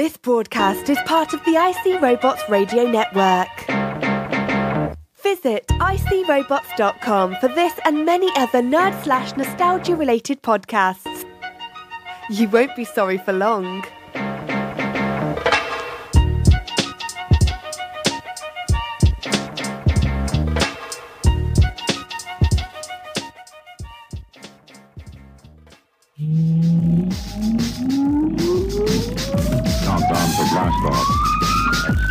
This broadcast is part of the IC Robots radio network. Visit icrobots.com for this and many other nerd/nostalgia-related podcasts. You won't be sorry for long. Countdown for blast off.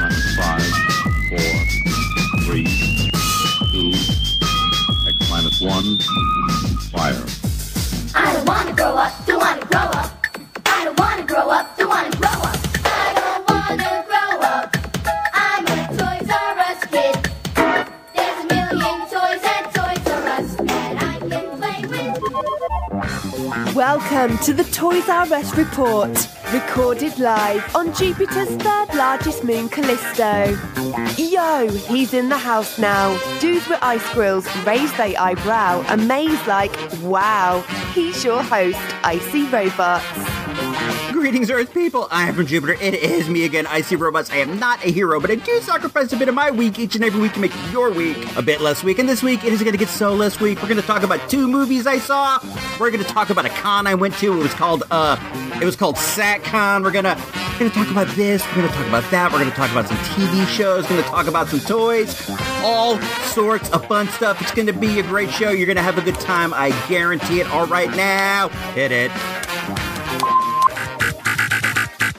X-5, 4, 3, 2, X-1, fire. I don't wanna grow up, don't wanna grow up. I don't wanna grow up, don't wanna grow up. I don't wanna grow up. I'm a Toys R Us kid. There's a million toys at Toys R Us that I can play with. Welcome to the Toys R Us Report, recorded live on Jupiter's third largest moon, Callisto. Yo, he's in the house now. Dudes with ice grills raise their eyebrow, amazed like, wow, he's your host, Icy Robots. Greetings, Earth people. I am from Jupiter. It is me again, IC Robots. I am not a hero, but I do sacrifice a bit of my week each and every week to make your week a bit less week. And this week, it is going to get so less week. We're going to talk about 2 movies I saw. We're going to talk about a con I went to. It was called Sac-Con. We're going to talk about this. We're going to talk about that. We're going to talk about some TV shows. We're going to talk about some toys. All sorts of fun stuff. It's going to be a great show. You're going to have a good time. I guarantee it. All right, now, hit it.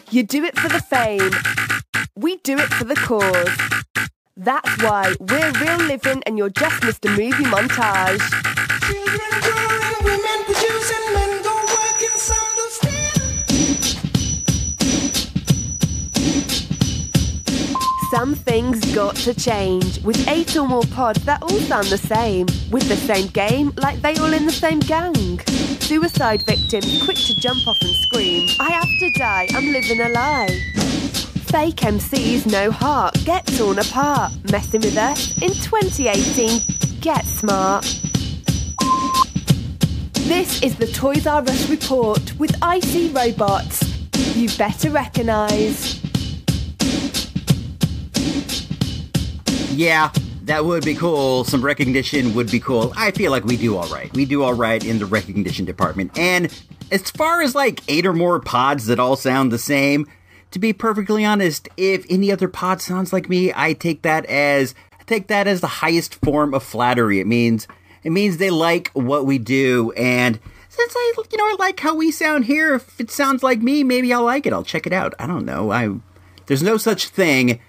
You do it for the fame. We do it for the cause. That's why we're real living and you're just Mr. Movie Montage. Children growing, women producing, men go working, some do steal. Some things got to change. With 8 or more pods that all sound the same. With the same game, like they all in the same gang. Suicide victims, quick to jump off and scream. I have to die, I'm living a lie. Fake MCs, no heart, get torn apart. Messing with us in 2018, get smart. This is the Toys R Us Report with IC Robots. You better recognise. Yeah, that would be cool. Some recognition would be cool. I feel like we do all right. We do all right in the recognition department. And as far as like 8 or more pods that all sound the same, to be perfectly honest, if any other pod sounds like me, I take that as the highest form of flattery. It means they like what we do. And since I like how we sound here, if it sounds like me, maybe I'll like it. I'll check it out. I don't know. There's no such thing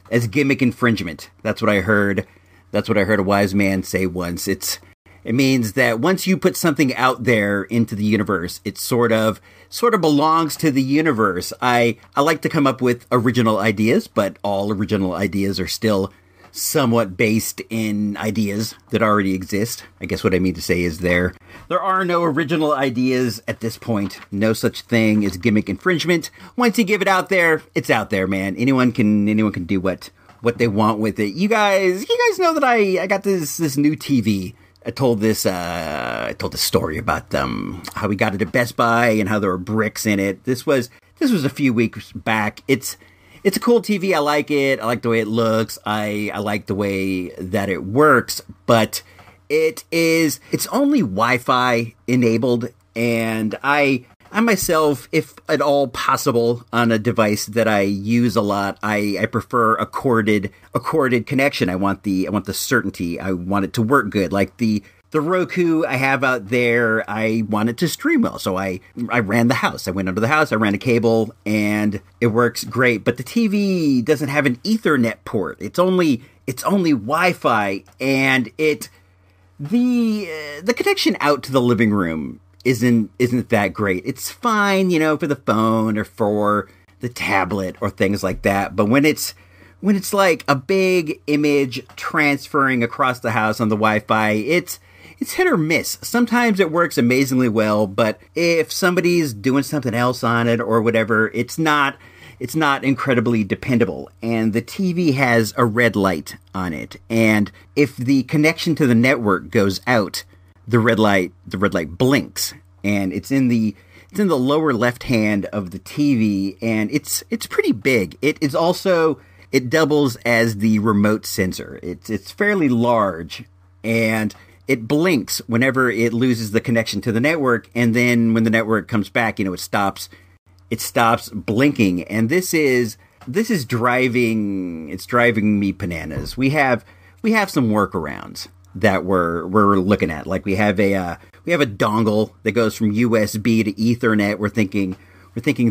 as gimmick infringement. That's what I heard. That's what I heard a wise man say once. It means that once you put something out there into the universe, it sort of belongs to the universe. I like to come up with original ideas, but all original ideas are still somewhat based in ideas that already exist. I guess what I mean to say is there are no original ideas at this point. No such thing as gimmick infringement. Once you give it out there, it's out there, man. Anyone can do what they want with it. You guys know that I got this new TV. I told this story about how we got it at Best Buy and how there were bricks in it. This was a few weeks back. It's a cool TV. I like it. I like the way it looks. I like the way that it works, but it's only Wi-Fi enabled, and I myself, if at all possible, on a device that I use a lot, I prefer a corded connection. I want the certainty. I want it to work good. Like the Roku I have out there, I want it to stream well. So I ran the house. I went under the house, I ran a cable, and it works great. But the TV doesn't have an Ethernet port. It's only Wi-Fi, and the connection out to the living room isn't that great. It's fine, for the phone or for the tablet or things like that. But when it's like a big image transferring across the house on the Wi-Fi, it's hit or miss. Sometimes it works amazingly well, but if somebody's doing something else on it or whatever, it's not incredibly dependable. And the TV has a red light on it. And if the connection to the network goes out, the red light blinks. And it's in the it's in the lower left hand of the TV, and it's pretty big. It is also, it doubles as the remote sensor. It's fairly large, and it blinks whenever it loses the connection to the network, and then when the network comes back, it stops blinking. And this is driving me bananas. We have some workarounds that we're looking at. Like we have a dongle that goes from USB to Ethernet. We're thinking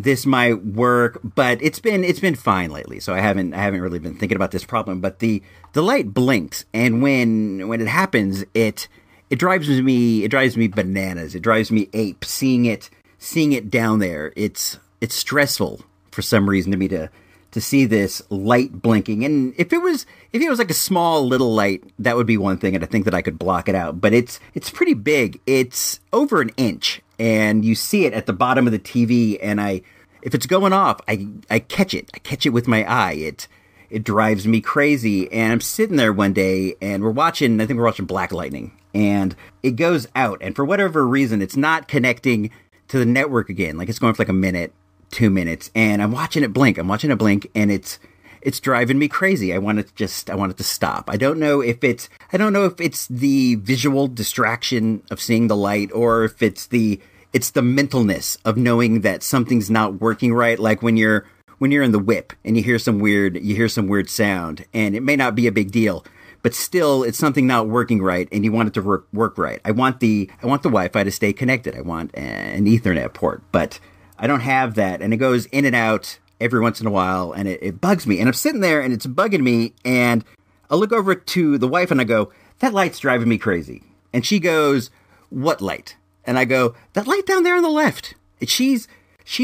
this might work, but it's been fine lately. So I haven't really been thinking about this problem. But the light blinks, and when it happens, it drives me bananas. It drives me ape seeing it down there. It's stressful for some reason to me to see this light blinking. And if it was like a small little light, that would be one thing, and I think that I could block it out. But it's pretty big. It's over an inch, and you see it at the bottom of the TV. And if it's going off, I catch it. I catch it with my eye. It drives me crazy. And I'm sitting there one day, and we're watching Black Lightning, and it goes out. And for whatever reason, it's not connecting to the network again. Like, it's going for like a minute, 2 minutes, and I'm watching it blink, and it's driving me crazy. I want it to stop. I don't know if it's the visual distraction of seeing the light, or if it's the mentalness of knowing that something's not working right. Like when you're in the whip and you hear some weird sound, and it may not be a big deal, but still it's something not working right, and you want it to work right. I want the Wi-Fi to stay connected. I want an Ethernet port, but I don't have that, and it goes in and out every once in a while, and it bugs me. And I'm sitting there, and it's bugging me, and I look over to the wife, and I go, "That light's driving me crazy." And she goes, "What light?" And I go, "That light down there on the left." And she's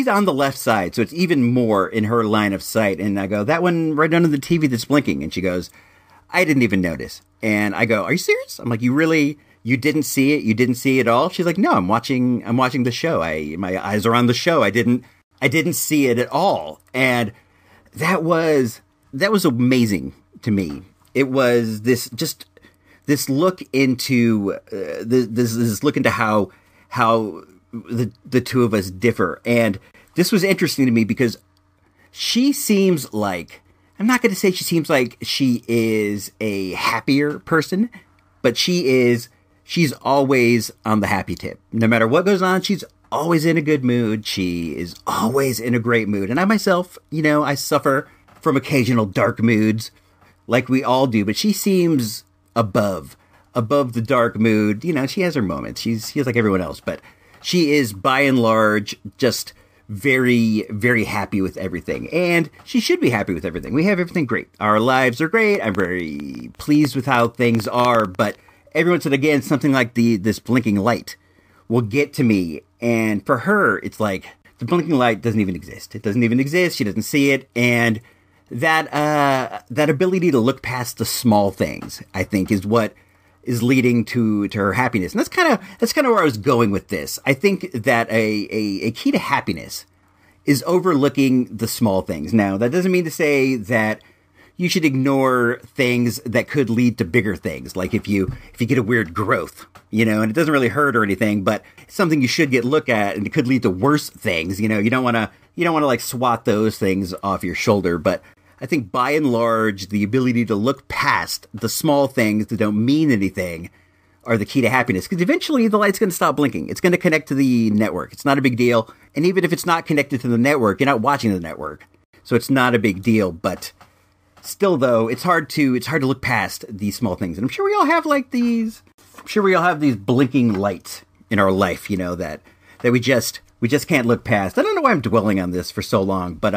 on the left side, so it's even more in her line of sight. And I go, "That one right under the TV that's blinking." And she goes, "I didn't even notice." And I go, "Are you serious?" I'm like, You didn't see it? You didn't see it at all? She's like, "No, I'm watching the show. My eyes are on the show. I didn't see it at all." And that was amazing to me. It was this look into this look into how the two of us differ. And this was interesting to me because she seems like, I'm not going to say she seems like she is a happier person, but she's always on the happy tip. No matter what goes on, she's always in a good mood. She is always in a great mood. And I myself, I suffer from occasional dark moods like we all do, but she seems above the dark mood. She has her moments. She's like everyone else, but she is by and large just very, very happy with everything. And she should be happy with everything. We have everything great. Our lives are great. I'm very pleased with how things are, but every once and again, something like this blinking light will get to me. And for her, it's like the blinking light doesn't even exist. It doesn't even exist. She doesn't see it. And that ability to look past the small things, I think, is what is leading to her happiness. And that's kind of where I was going with this. I think that a key to happiness is overlooking the small things. Now, that doesn't mean to say that you should ignore things that could lead to bigger things. Like if you get a weird growth, and it doesn't really hurt or anything, but it's something you should look at, and it could lead to worse things. You don't want to like swat those things off your shoulder. But I think by and large, the ability to look past the small things that don't mean anything are the key to happiness. Because eventually the light's going to stop blinking. It's going to connect to the network. It's not a big deal. And even if it's not connected to the network, you're not watching the network. So it's not a big deal. But still, though, it's hard to look past these small things. And I'm sure we all have these blinking lights in our life, that we just can't look past. I don't know why I'm dwelling on this for so long, but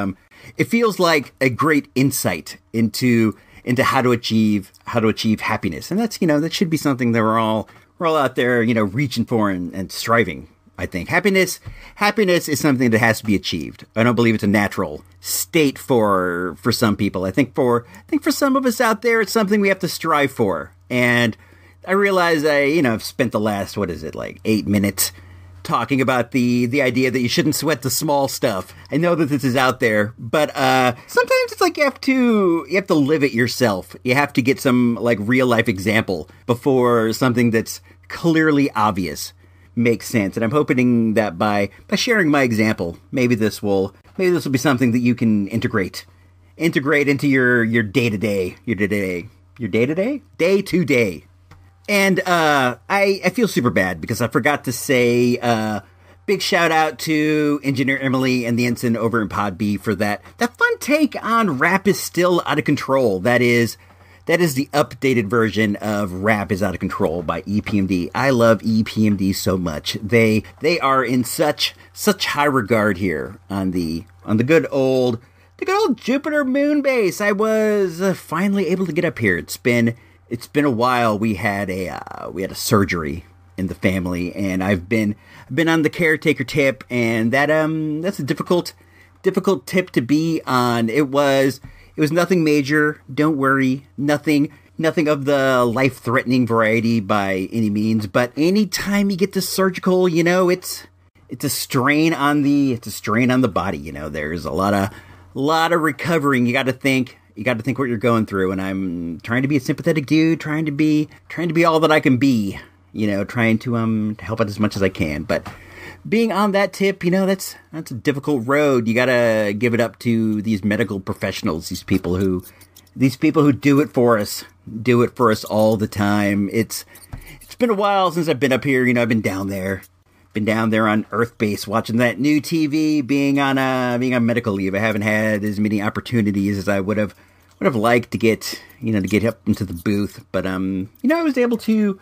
it feels like a great insight into how to achieve happiness. And that's, that should be something that we're all out there, reaching for and striving. I think happiness is something that has to be achieved. I don't believe it's a natural state for some people. I think for some of us out there, it's something we have to strive for. And I realize I've spent the last, 8 minutes talking about the idea that you shouldn't sweat the small stuff. I know that this is out there, but sometimes it's like you have to live it yourself. You have to get some real life example before something that's clearly obvious make sense. And I'm hoping that by sharing my example, maybe this will be something that you can integrate into your day-to-day. And I feel super bad because I forgot to say big shout out to Engineer Emily and the Ensign over in Pod B for that fun take on Rap is Still Out of Control. That is the updated version of Rap is Out of Control by EPMD. I love EPMD so much. They are in such high regard here on the good old Jupiter moon base. I was finally able to get up here. It's been a while. We had a surgery in the family, and I've been on the caretaker tip, and that's a difficult tip to be on. It was nothing major. Don't worry, nothing of the life-threatening variety by any means. But anytime you get to surgical, it's a strain on the body. There's a lot of recovering. You got to think what you're going through. And I'm trying to be a sympathetic dude, trying to be all that I can be. Trying to help out as much as I can. But being on that tip, that's a difficult road. You gotta give it up to these medical professionals, these people who do it for us all the time. It's been a while since I've been up here. I've been down there on Earth Base watching that new TV, being on medical leave. I haven't had as many opportunities as I would have liked to get up into the booth. But I was able to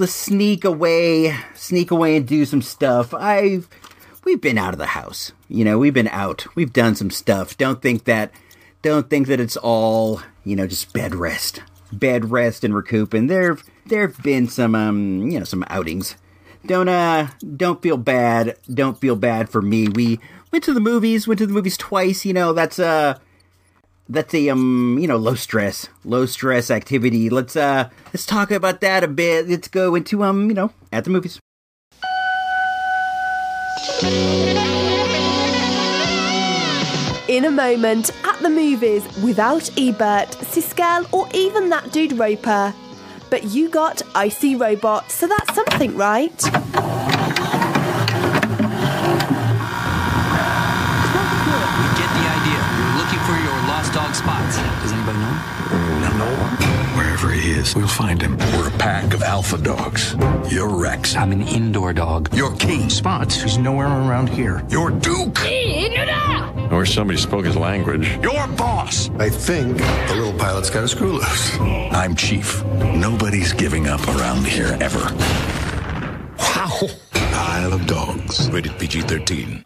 sneak away and do some stuff. We've been out of the house. We've been out. We've done some stuff. Don't think that it's all, just bed rest and recoup. And there've been some, some outings. Don't feel bad. Don't feel bad for me. We went to the movies twice. That's a low stress activity. Let's talk about that a bit. Let's go into at the movies. In a moment, at the movies, without Ebert, Siskel, or even that dude Roper. But you got Icy Robot, so that's something, right? We get the idea. You're looking for your lost dog Spots. Does anybody know him? No. Wherever he is, we'll find him. We're a pack of alpha dogs. You're Rex. I'm an indoor dog. You're King. Spots. He's nowhere around here. You're Duke. Or somebody spoke his language. You're Boss. I think the little pilot's got a screw loose. I'm Chief. Nobody's giving up around here ever. Wow. Isle of Dogs. Rated PG-13.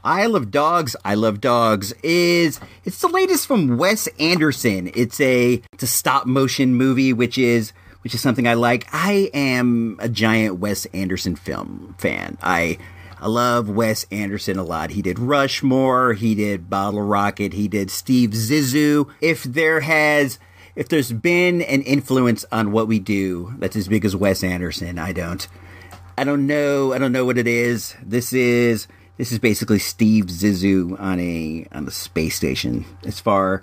Isle of Dogs, I Love Dogs it's the latest from Wes Anderson. It's a stop motion movie, which is something I like. I am a giant Wes Anderson film fan. I love Wes Anderson a lot. He did Rushmore, he did Bottle Rocket, he did Steve Zissou. If there's been an influence on what we do that's as big as Wes Anderson, I don't know what it is. This is basically Steve Zissou on the space station. As far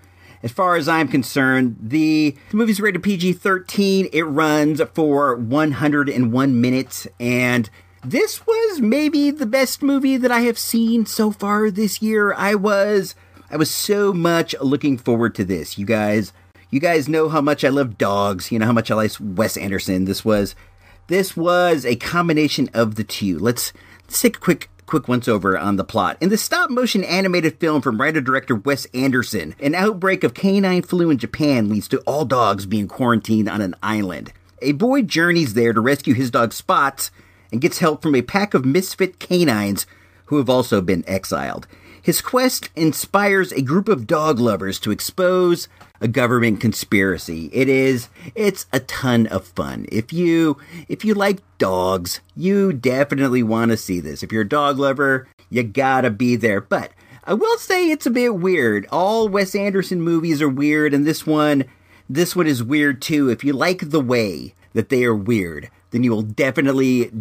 as I'm concerned, the movie's rated PG-13. It runs for 101 minutes, and this was maybe the best movie that I have seen so far this year. I was so much looking forward to this. You guys know how much I love dogs. You know how much I like Wes Anderson. This was a combination of the two. Let's take a quick once over on the plot. In the stop-motion animated film from writer-director Wes Anderson, an outbreak of canine flu in Japan leads to all dogs being quarantined on an island. A boy journeys there to rescue his dog Spots and gets help from a pack of misfit canines who have also been exiled. His quest inspires a group of dog lovers to expose a government conspiracy. It's a ton of fun. If you like dogs, you definitely want to see this. If you're a dog lover, you gotta be there. But I will say it's a bit weird. All Wes Anderson movies are weird, and this one is weird too. If you like the way that they are weird, then you will definitely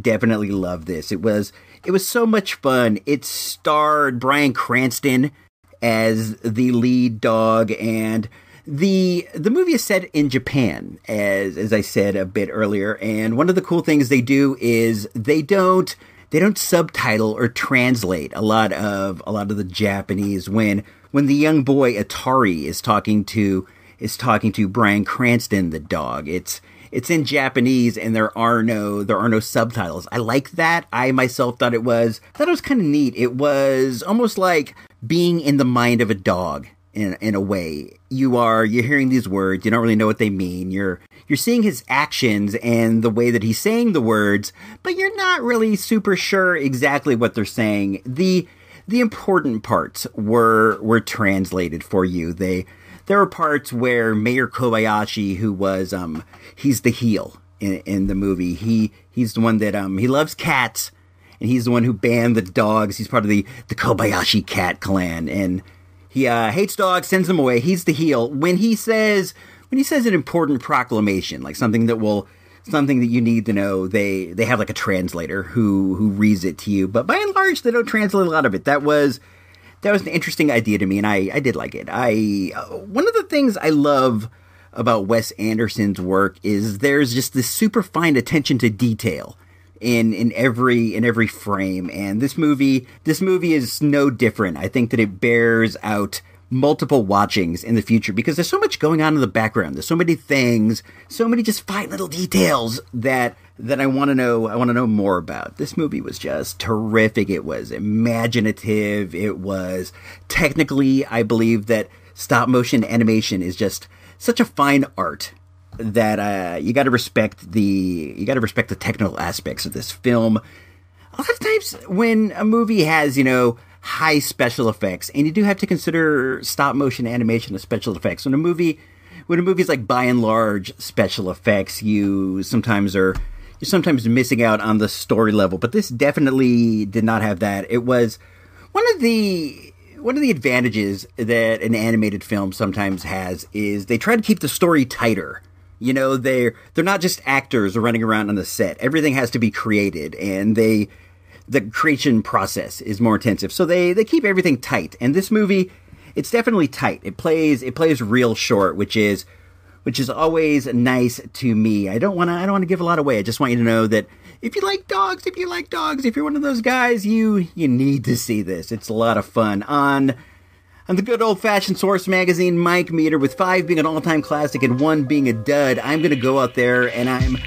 love this. It was so much fun. It starred Bryan Cranston as the lead dog, and The movie is set in Japan, as I said a bit earlier, and one of the cool things they do is they don't subtitle or translate a lot of the Japanese when the young boy Atari is talking to Bryan Cranston, the dog. It's in Japanese and there are no subtitles. I like that. I myself thought it was kind of neat. It was almost like being in the mind of a dog in a way. You're hearing these words, you don't really know what they mean. You're seeing his actions and the way that he's saying the words, but you're not really super sure exactly what they're saying. The important parts were translated for you. There were parts where Mayor Kobayashi, who was he's the heel in the movie. He's the one that he loves cats, and he's the one who banned the dogs. He's part of the Kobayashi cat clan, and he hates dogs, sends them away. He's the heel. When he says an important proclamation, like something that you need to know, they have like a translator who reads it to you. But by and large, they don't translate a lot of it. That was an interesting idea to me, and I did like it. One of the things I love about Wes Anderson's work is there's just this super fine attention to detail in every frame, and this movie is no different. I think that it bears out multiple watchings in the future because there's so much going on in the background. There's so many things, so many just fine little details that I want to know more about. This movie was just terrific. It was imaginative. It was technically, I believe that stop motion animation is just such a fine art that you got to respect the technical aspects of this film. A lot of times when a movie has, high special effects, and you do have to consider stop motion animation as special effects. When a movie is like by and large special effects, you're sometimes missing out on the story level. But this definitely did not have that. It was one of the advantages that an animated film sometimes has is they try to keep the story tighter. They're not just actors running around on the set. Everything has to be created, and the creation process is more intensive. So they keep everything tight. And this movie, it's definitely tight. It plays real short, which is always nice to me. I don't want to give a lot away. I just want you to know that if you like dogs, if you're one of those guys, you need to see this. It's a lot of fun. On the good old-fashioned Source Magazine Mike meter, with 5 being an all-time classic and 1 being a dud, I'm going to go out there and I'm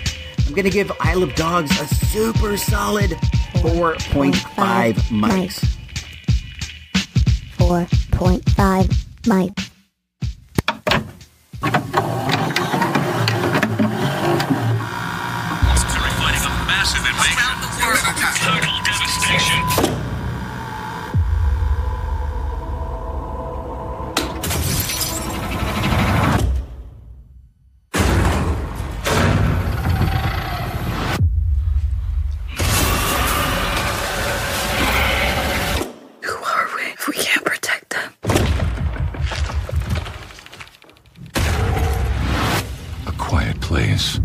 going to give Isle of Dogs a super solid 4.5 mics. 4.5 mics. Fighting a massive invasion. Total devastation.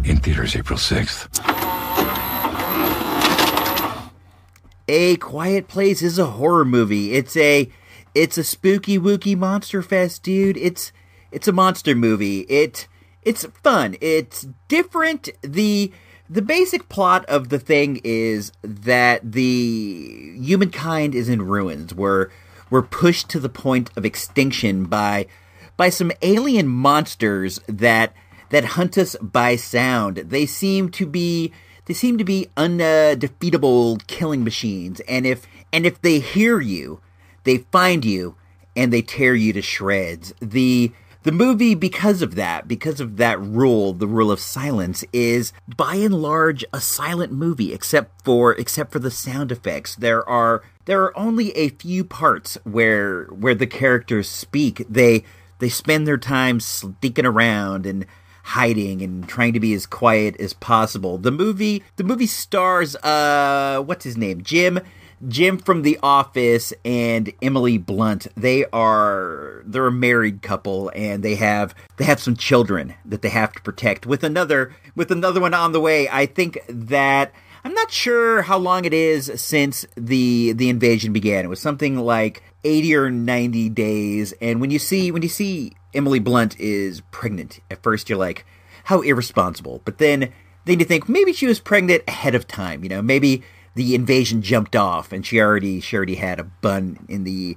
In theaters April 6th. A Quiet Place is a horror movie. It's a spooky wooky monster fest, dude. It's a monster movie. It's fun. It's different. The basic plot of the thing is that the humankind is in ruins. We're pushed to the point of extinction by some alien monsters that hunt us by sound. They seem to be undefeatable killing machines. And if they hear you, they find you and they tear you to shreds. The movie, because of that rule, the rule of silence, is by and large a silent movie, except for the sound effects. There are only a few parts where the characters speak. They spend their time sneaking around and hiding and trying to be as quiet as possible. The movie stars what's his name? Jim from The Office and Emily Blunt. They're a married couple, and they have some children that they have to protect with another one on the way. I think that I'm not sure how long it is since the invasion began. It was something like 80 or 90 days. And when you see Emily Blunt is pregnant. At first you're like, how irresponsible. But then you think maybe she was pregnant ahead of time. You know, maybe the invasion jumped off and she already had a bun in the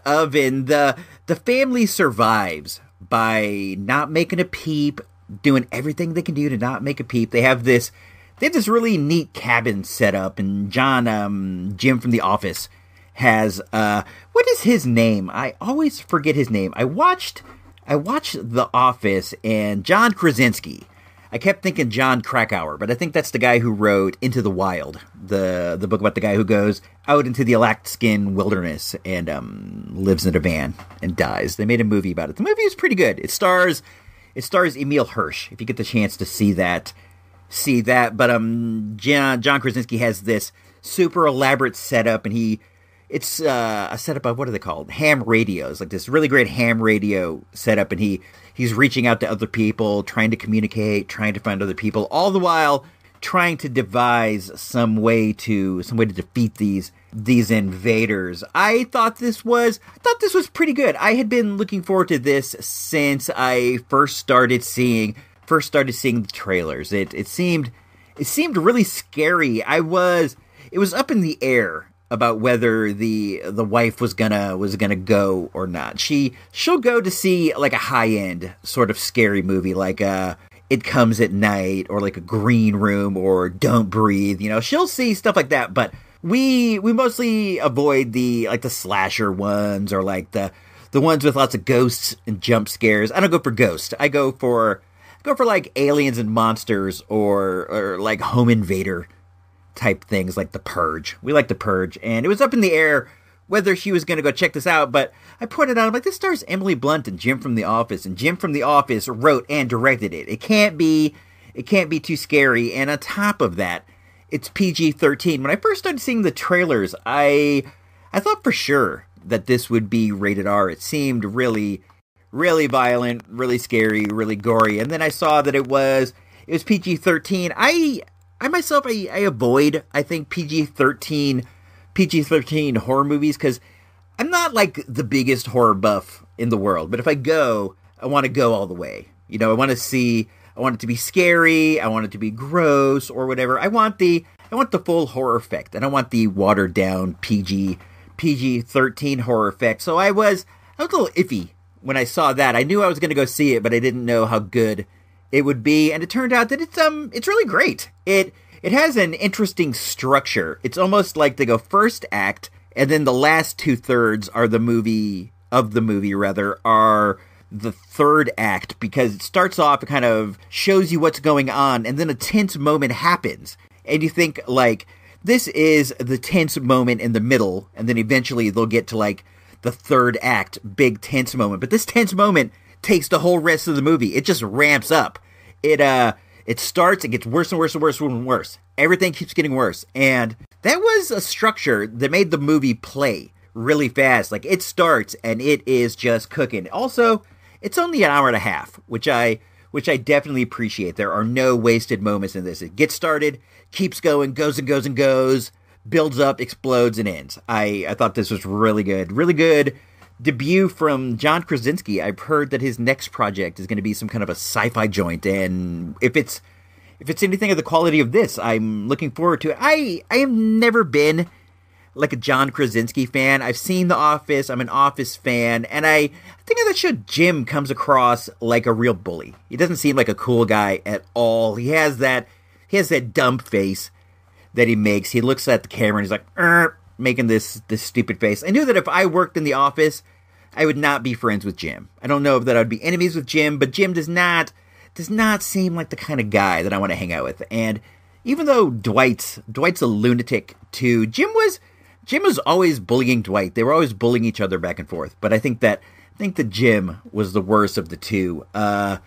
oven. The family survives by not making a peep, doing everything they can do to not make a peep. They have this really neat cabin set up, and Jim from The Office has what is his name? I always forget his name. I watched The Office, and John Krasinski. I kept thinking John Krakauer, but I think that's the guy who wrote Into the Wild, the book about the guy who goes out into the Alaskan wilderness and lives in a van and dies. They made a movie about it. The movie is pretty good. It stars Emil Hirsch, if you get the chance to see that. But John Krasinski has this super elaborate setup, and it's a setup of, what are they called? Ham radios, like this really great ham radio setup, and he's reaching out to other people, trying to communicate, trying to find other people, all the while trying to devise some way to defeat these invaders. I thought this was pretty good. I had been looking forward to this since I first started seeing the trailers. It seemed really scary. It was up in the air about whether the wife was gonna go or not. She'll go to see like a high-end sort of scary movie, like It Comes at Night, or like a Green Room, or Don't Breathe. You know, she'll see stuff like that, but we mostly avoid the slasher ones, or like the ones with lots of ghosts and jump scares. I don't go for ghosts. I go for like aliens and monsters, or like home invader type things, like The Purge. We like The Purge, and it was up in the air whether she was going to go check this out, but I pointed out, I'm like, this stars Emily Blunt and Jim from The Office, and Jim from The Office wrote and directed it. It can't be too scary, and on top of that, it's PG-13. When I first started seeing the trailers, I thought for sure that this would be rated R. It seemed really, really violent, really scary, really gory, and then I saw that it was PG-13. I myself avoid, I think, PG-13 horror movies, because I'm not like the biggest horror buff in the world, but if I go, I want to go all the way. You know, I want it to be scary, I want it to be gross, or whatever. I want the full horror effect. I don't want the watered down PG-13 horror effect. So I was a little iffy when I saw that. I knew I was going to go see it, but I didn't know how good it would be, and it turned out that it's really great. It has an interesting structure. It's almost like they go first act, and then the last 2/3 are the movie are the third act, because it starts off, it kind of shows you what's going on, and then a tense moment happens, and you think, like, this is the tense moment in the middle, and then eventually they'll get to, like, the third act, big tense moment. But this tense moment takes the whole rest of the movie. It just ramps up. It starts, it gets worse and worse and worse and worse. Everything keeps getting worse. And that was a structure that made the movie play really fast. Like, it starts and it is just cooking. Also, it's only an hour and a half, which I definitely appreciate. There are no wasted moments in this. It gets started, keeps going, goes and goes and goes, builds up, explodes, and ends. I thought this was really good. Really good debut from John Krasinski. I've heard that his next project is going to be some kind of a sci-fi joint, and if it's anything of the quality of this, I'm looking forward to it. I have never been like a John Krasinski fan. I've seen The Office. I'm an Office fan, and I think on that show Jim comes across like a real bully. He doesn't seem like a cool guy at all. He has that dumb face that he makes. He looks at the camera and he's like, making this stupid face. I knew that if I worked in the office, I would not be friends with Jim. I don't know if that I'd be enemies with Jim, but Jim does not seem like the kind of guy that I want to hang out with. And even though Dwight's a lunatic too, Jim was always bullying Dwight. They were always bullying each other back and forth. But I think that Jim was the worst of the two. I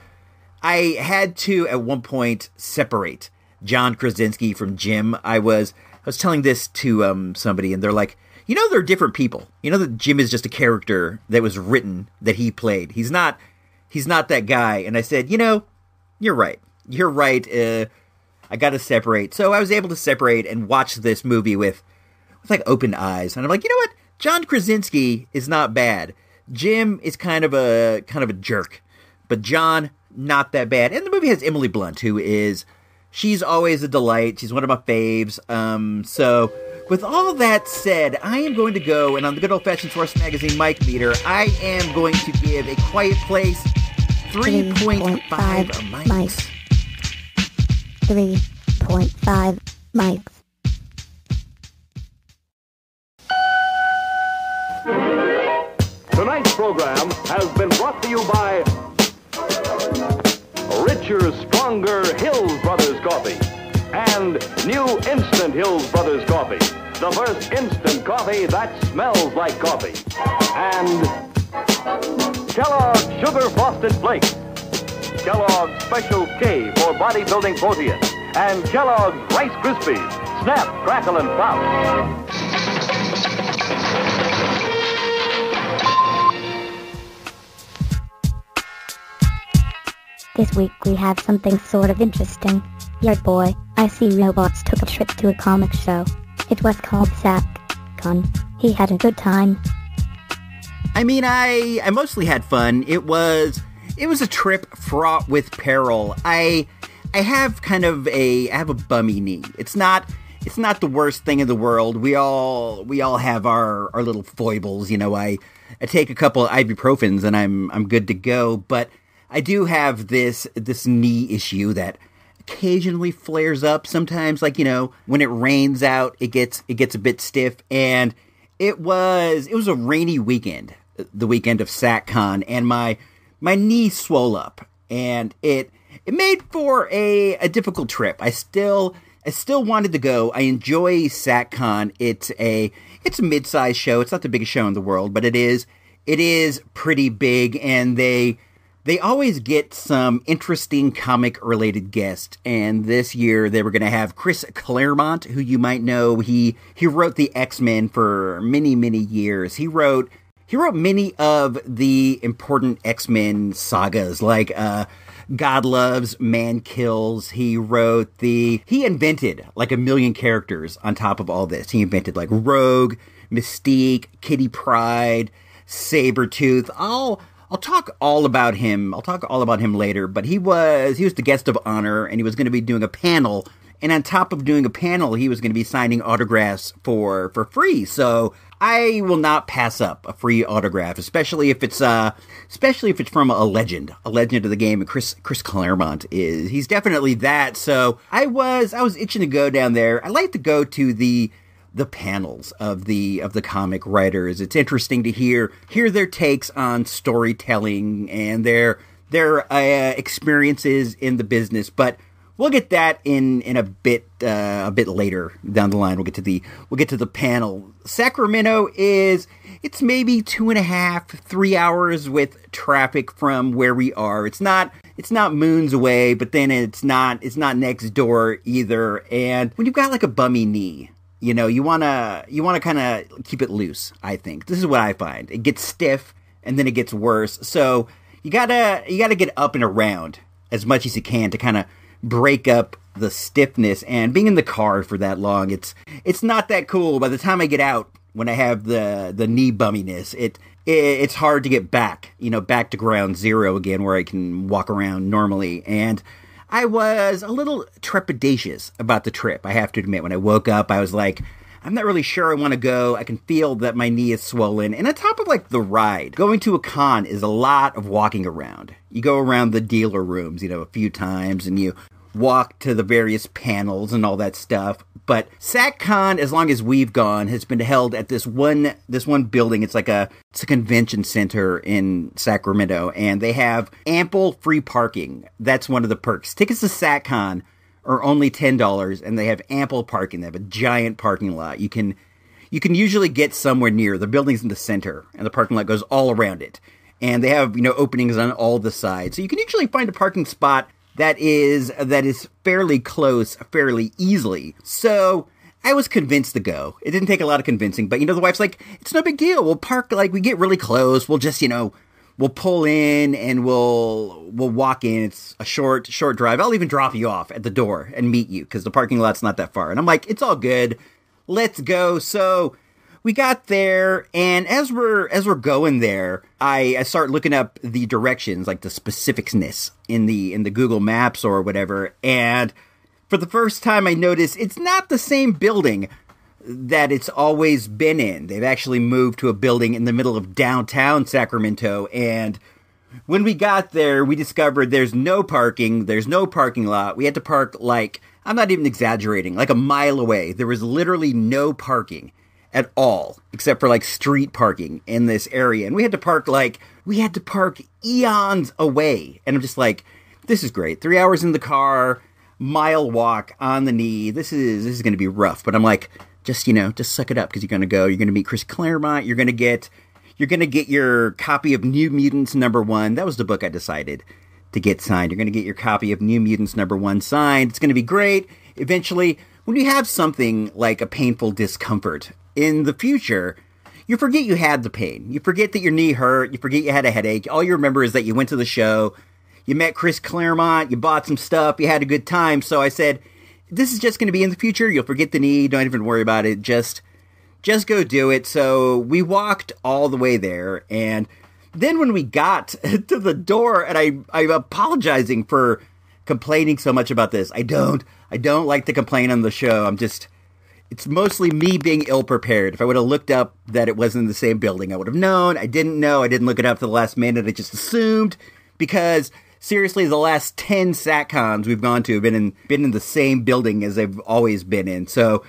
had to at one point separate John Krasinski from Jim. I was telling this to somebody, and they're like, you know, they're different people. You know that Jim is just a character that was written, that he played. He's not that guy. And I said, you know, you're right. You're right. I got to separate. So I was able to separate and watch this movie with like open eyes. And I'm like, you know what? John Krasinski is not bad. Jim is kind of a jerk, but John, not that bad. And the movie has Emily Blunt, she's always a delight. She's one of my faves. So with all that said, I am going to go, and on the Good Old Fashioned Source Magazine mic meter, I am going to give A Quiet Place 3.5 mics. 3.5 mics. Tonight's program has been brought to you by richer, stronger Hills Brothers Coffee and new Instant Hills Brothers Coffee, the first instant coffee that smells like coffee. And Kellogg's Sugar Frosted Flakes, Kellogg's Special K for bodybuilding protein, and Kellogg's Rice Krispies, Snap, Crackle, and Pop. This week we have something sort of interesting. Your boy, I See Robots, took a trip to a comic show. It was called Sac-Con. He had a good time. I mean, I mostly had fun. It was a trip fraught with peril. I have a bummy knee. It's not the worst thing in the world. We all have our little foibles, you know. I take a couple of ibuprofens and I'm good to go, but I do have this knee issue that occasionally flares up sometimes, like, you know, when it rains out, it gets a bit stiff. And it was a rainy weekend, the weekend of Sac-Con, and my knee swole up, and it made for a difficult trip. I still wanted to go. I enjoy Sac-Con. It's a mid-sized show. It's not the biggest show in the world, but it is pretty big, and they always get some interesting comic-related guests, and this year they were going to have Chris Claremont, who you might know. He wrote the X-Men for many, many years. He wrote many of the important X-Men sagas, like God Loves, Man Kills. He invented like a million characters on top of all this. He invented like Rogue, Mystique, Kitty Pryde, Sabretooth. I'll talk all about him. I'll talk all about him later, but he was the guest of honor, and he was going to be doing a panel, and on top of doing a panel, he was going to be signing autographs for free. So I will not pass up a free autograph, especially if it's from a legend of the game, and Chris Claremont he's definitely that. So I was itching to go down there. I like to go to the panels of the comic writers. It's interesting to hear their takes on storytelling and their experiences in the business. But we'll get that in a bit later down the line. We'll get to the panel. Sacramento it's maybe 2.5-3 hours with traffic from where we are. It's not moons away, but then it's not next door either. And when you've got like a bummy knee, you know, you wanna kind of keep it loose. I think this is what I find. It gets stiff and then it gets worse. So you gotta get up and around as much as you can to kind of break up the stiffness. And being in the car for that long, it's not that cool. By the time I get out, when I have the knee bumminess, it's hard to get back to ground zero again, where I can walk around normally. And I was a little trepidatious about the trip, I have to admit. When I woke up, I was like, I'm not really sure I want to go. I can feel that my knee is swollen. And on top of like the ride, going to a con is a lot of walking around. You go around the dealer rooms, a few times, and you walk to the various panels and all that stuff. But Sac-Con, as long as we've gone, has been held at this one building. It's a convention center in Sacramento, and they have ample free parking. That's one of the perks. Tickets to Sac-Con are only $10, and they have ample parking. They have a giant parking lot. You can usually get somewhere near. The building's in the center, and the parking lot goes all around it. And they have, openings on all the sides. So you can usually find a parking spot that is fairly close, fairly easily. So I was convinced to go. It didn't take a lot of convincing, but the wife's like, it's no big deal. We'll park, we get really close. We'll just, we'll pull in and we'll walk in. It's a short drive. I'll even drop you off at the door and meet you because the parking lot's not that far. And I'm like, it's all good. Let's go. So we got there, and as we're going there, I start looking up the directions, like the specificness in the Google Maps or whatever, and for the first time I noticed it's not the same building that it's always been in. They've actually moved to a building in the middle of downtown Sacramento, and when we got there, we discovered there's no parking lot. We had to park, like, I'm not even exaggerating, like a mile away. There was literally no parking at all, except for like street parking in this area. And we had to park eons away. And I'm just like, this is great. 3 hours in the car, mile walk on the knee. This is going to be rough. But I'm like, just suck it up, because you're going to meet Chris Claremont. You're going to get your copy of New Mutants #1. That was the book I decided to get signed. You're going to get your copy of New Mutants #1 signed. It's going to be great. Eventually, when you have something like a painful discomfort in the future, you forget you had the pain. You forget that your knee hurt. You forget you had a headache. All you remember is that you went to the show, you met Chris Claremont, you bought some stuff, you had a good time. So I said, this is just going to be in the future. You'll forget the knee. Don't even worry about it. Just go do it. So we walked all the way there, and then when we got to the door, and I'm apologizing for complaining so much about this. I don't like to complain on the show. It's mostly me being ill-prepared. If I would have looked up that it wasn't in the same building, I would have known. I didn't know. I didn't look it up to the last minute. I just assumed, because seriously, the last 10 Sac-Cons we've gone to have been in the same building as they've always been in. So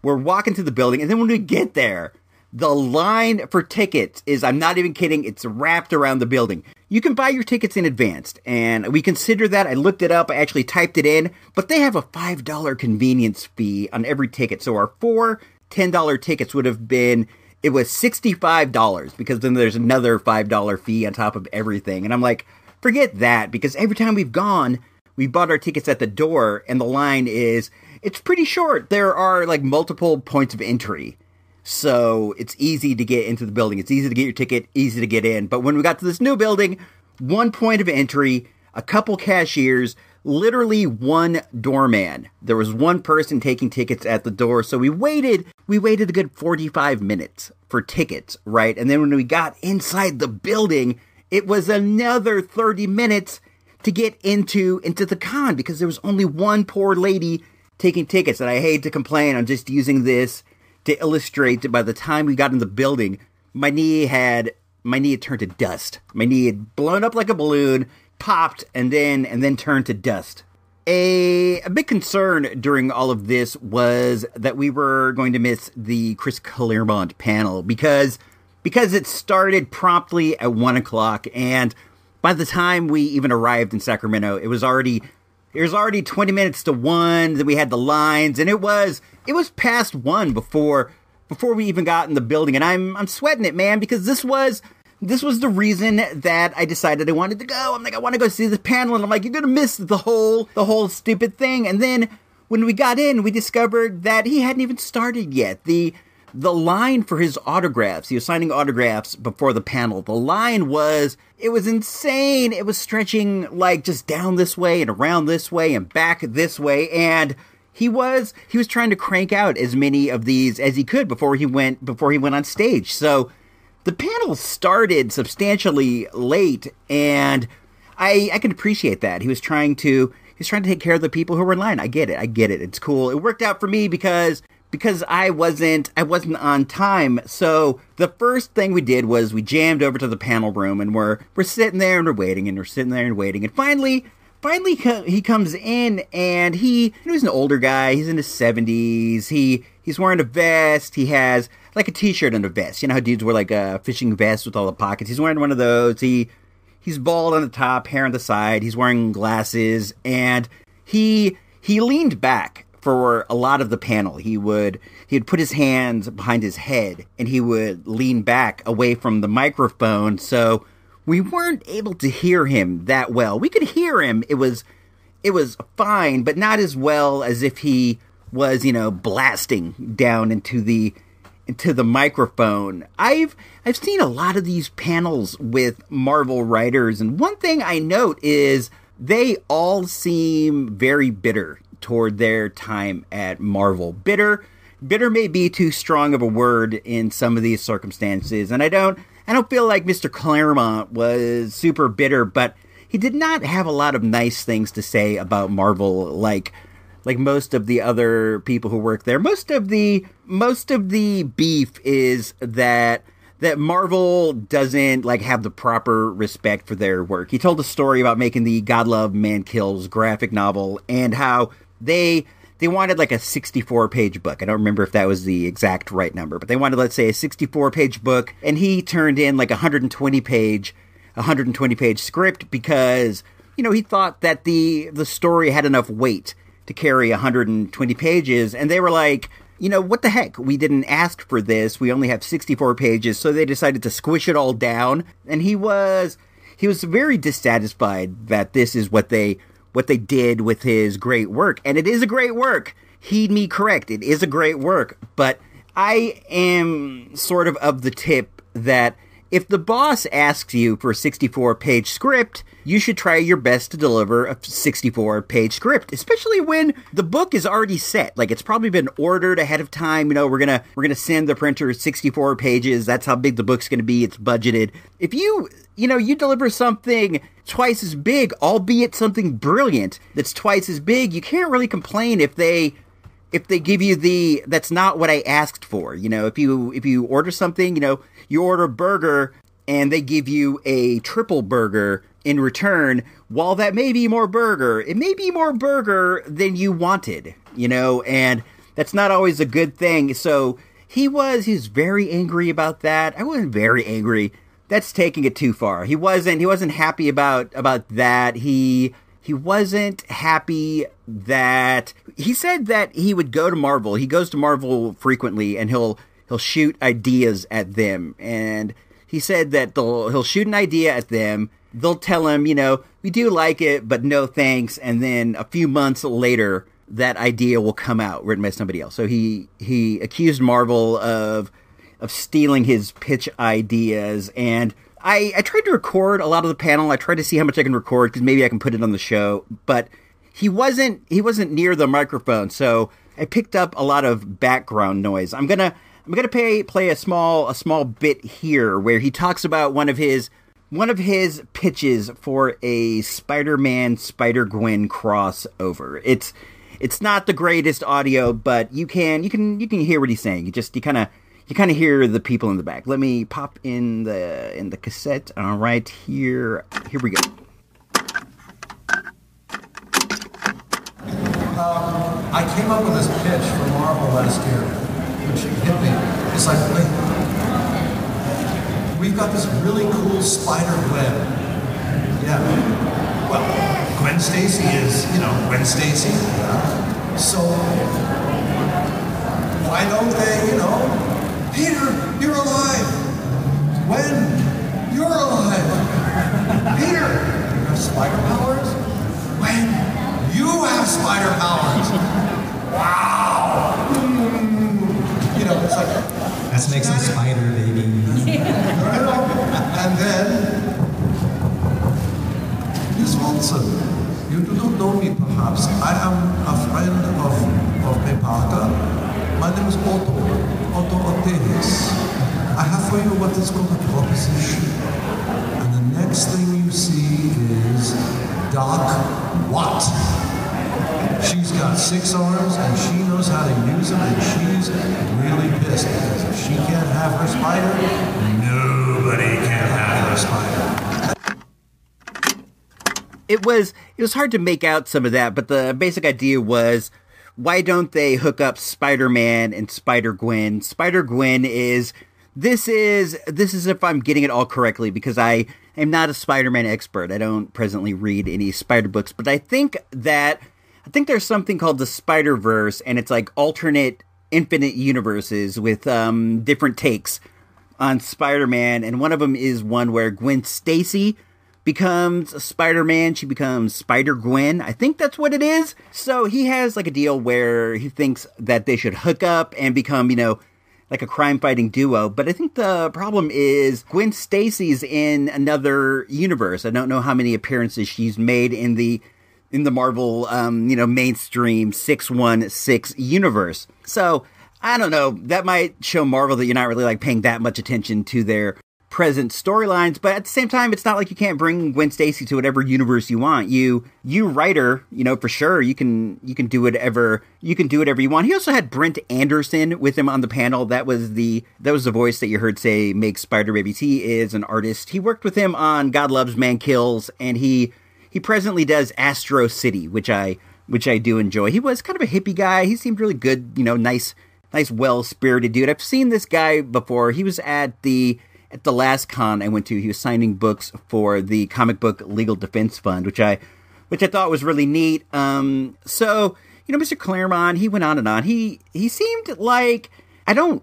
we're walking to the building, and then when we get there, the line for tickets is, I'm not even kidding, it's wrapped around the building. You can buy your tickets in advance, and we consider that. I looked it up, I actually typed it in, but they have a $5 convenience fee on every ticket. So our 4 $10 tickets would have been, it was $65, because then there's another $5 fee on top of everything. And I'm like, forget that, because every time we've gone, we bought our tickets at the door, and the line it's pretty short. There are like multiple points of entry. So it's easy to get into the building. It's easy to get your ticket, easy to get in. But when we got to this new building, 1 point of entry, a couple cashiers, literally one doorman. There was one person taking tickets at the door. So we waited a good 45 minutes for tickets, right? And then when we got inside the building, it was another 30 minutes to get into the con, because there was only one poor lady taking tickets. And I hate to complain, I'm just using this to illustrate that by the time we got in the building, my knee had turned to dust. My knee had blown up like a balloon, popped, and then turned to dust. A big concern during all of this was that we were going to miss the Chris Claremont panel because it started promptly at 1 o'clock, and by the time we even arrived in Sacramento, it was already 20 minutes to 1, then we had the lines, and it was past 1 before we even got in the building, and I'm sweating it, man, because this was the reason that I decided I wanted to go. I'm like, I want to go see this panel, and I'm like, you're gonna miss the whole stupid thing. And then when we got in, we discovered that he hadn't even started yet. The line for his autographs, he was signing autographs before the panel. The line was insane. It was stretching like just down this way and around this way and back this way. And he was trying to crank out as many of these as he could before he went on stage. So the panel started substantially late, and I can appreciate that. He was trying to take care of the people who were in line. I get it. It's cool. It worked out for me because I wasn't on time. So the first thing we did was we jammed over to the panel room, and we're sitting there and we're waiting, and and finally he comes in, and he's an older guy. He's in his 70s. He's wearing a vest. He has like a t-shirt and a vest. You know how dudes wear like a fishing vest with all the pockets? He's wearing one of those. He's bald on the top, hair on the side. He's wearing glasses, and he leaned back for a lot of the panel. He'd put his hands behind his head, and he would lean back away from the microphone, so we weren't able to hear him that well. We could hear him. It was fine, but not as well as if he was, blasting down into the microphone. I've seen a lot of these panels with Marvel writers, and one thing I note is they all seem very bitter toward their time at Marvel. Bitter, bitter may be too strong of a word in some of these circumstances, and I don't feel like Mr. Claremont was super bitter, but he did not have a lot of nice things to say about Marvel, like most of the other people who work there. Most of the beef is that Marvel doesn't have the proper respect for their work. He told a story about making the God Love Man Kills graphic novel and how they wanted a 64-page book. I don't remember if that was the exact right number, but they wanted, let's say, a 64-page book, and he turned in a 120-page script because, he thought that the story had enough weight to carry 120 pages, and they were like, what the heck? We didn't ask for this. We only have 64 pages, so they decided to squish it all down, and he was very dissatisfied that this is what they did with his great work. And it is a great work. Heed me correct. It is a great work. But I am sort of the tip that if the boss asks you for a 64-page script, you should try your best to deliver a 64-page script, especially when the book is already set. It's probably been ordered ahead of time. We're gonna send the printer 64 pages. That's how big the book's gonna be. It's budgeted. If you deliver something twice as big, albeit something brilliant that's twice as big, you can't really complain if they give you that's not what I asked for. If you order something, you order a burger and they give you a triple burger in return, while that may be more burger, it may be more burger than you wanted, and that's not always a good thing. So he was very angry about that. I wasn't very angry. That's taking it too far. He wasn't happy about that. He wasn't happy that he said that he would go to Marvel. He goes to Marvel frequently and he'll shoot ideas at them. And he said that he'll shoot an idea at them. They'll tell him, we do like it, but no thanks. And then a few months later, that idea will come out written by somebody else. So he accused Marvel of stealing his pitch ideas. And I tried to record a lot of the panel. I tried to see how much I can record because maybe I can put it on the show. But he wasn't near the microphone, so I picked up a lot of background noise. I'm gonna play a small bit here where he talks about one of his pitches for a Spider-Man Spider-Gwen crossover. It's not the greatest audio, but you can hear what he's saying. You kind of hear the people in the back. Let me pop in the cassette. All right, here we go. I came up with this pitch for Marvel last year, which hit me. It's like, wait, we've got this really cool Spider-Gwen. Yeah. Well, Gwen Stacy is, Gwen Stacy. Yeah. So, why don't they, Peter, you're alive. Gwen, you're alive. Peter, you have spider powers? Gwen, you have spider powers. Wow. It's like... Let's make some spider, baby. And then... Miss Watson, you do not know me perhaps. I am a friend of May Parker. My name is Otto Ortegas. I have for you what is called a proposition. And the next thing you see is Doc What? She's got 6 arms and she knows how to use them, and she's really pissed because if she can't have her spider, nobody can have her spider. It was hard to make out some of that, but the basic idea was, why don't they hook up Spider-Man and Spider-Gwen? Spider-Gwen is if I'm getting it all correctly, because I am not a Spider-Man expert. I don't presently read any Spider books, but I think there's something called the Spider-Verse, and it's like alternate infinite universes with different takes on Spider-Man, and one of them is one where Gwen Stacy becomes Spider-Man. She becomes Spider-Gwen. I think that's what it is. So he has a deal where he thinks that they should hook up and become, like a crime-fighting duo. But I think the problem is Gwen Stacy's in another universe. I don't know how many appearances she's made in the Marvel, mainstream 616 universe. So I don't know, that might show Marvel that you're not really like paying that much attention to their present storylines, but at the same time, it's not like you can't bring Gwen Stacy to whatever universe you want. You writer, for sure, you can do whatever you want. He also had Brent Anderson with him on the panel. That was the voice that you heard say make Spider Babies. He is an artist. He worked with him on God Loves, Man Kills, and he presently does Astro City, which I do enjoy. He was kind of a hippie guy. He seemed really good, nice, well-spirited dude. I've seen this guy before. He was at the last con I went to. He was signing books for the Comic Book Legal Defense Fund, which I thought was really neat. So, Mr. Claremont, he went on and on. He seemed like, I don't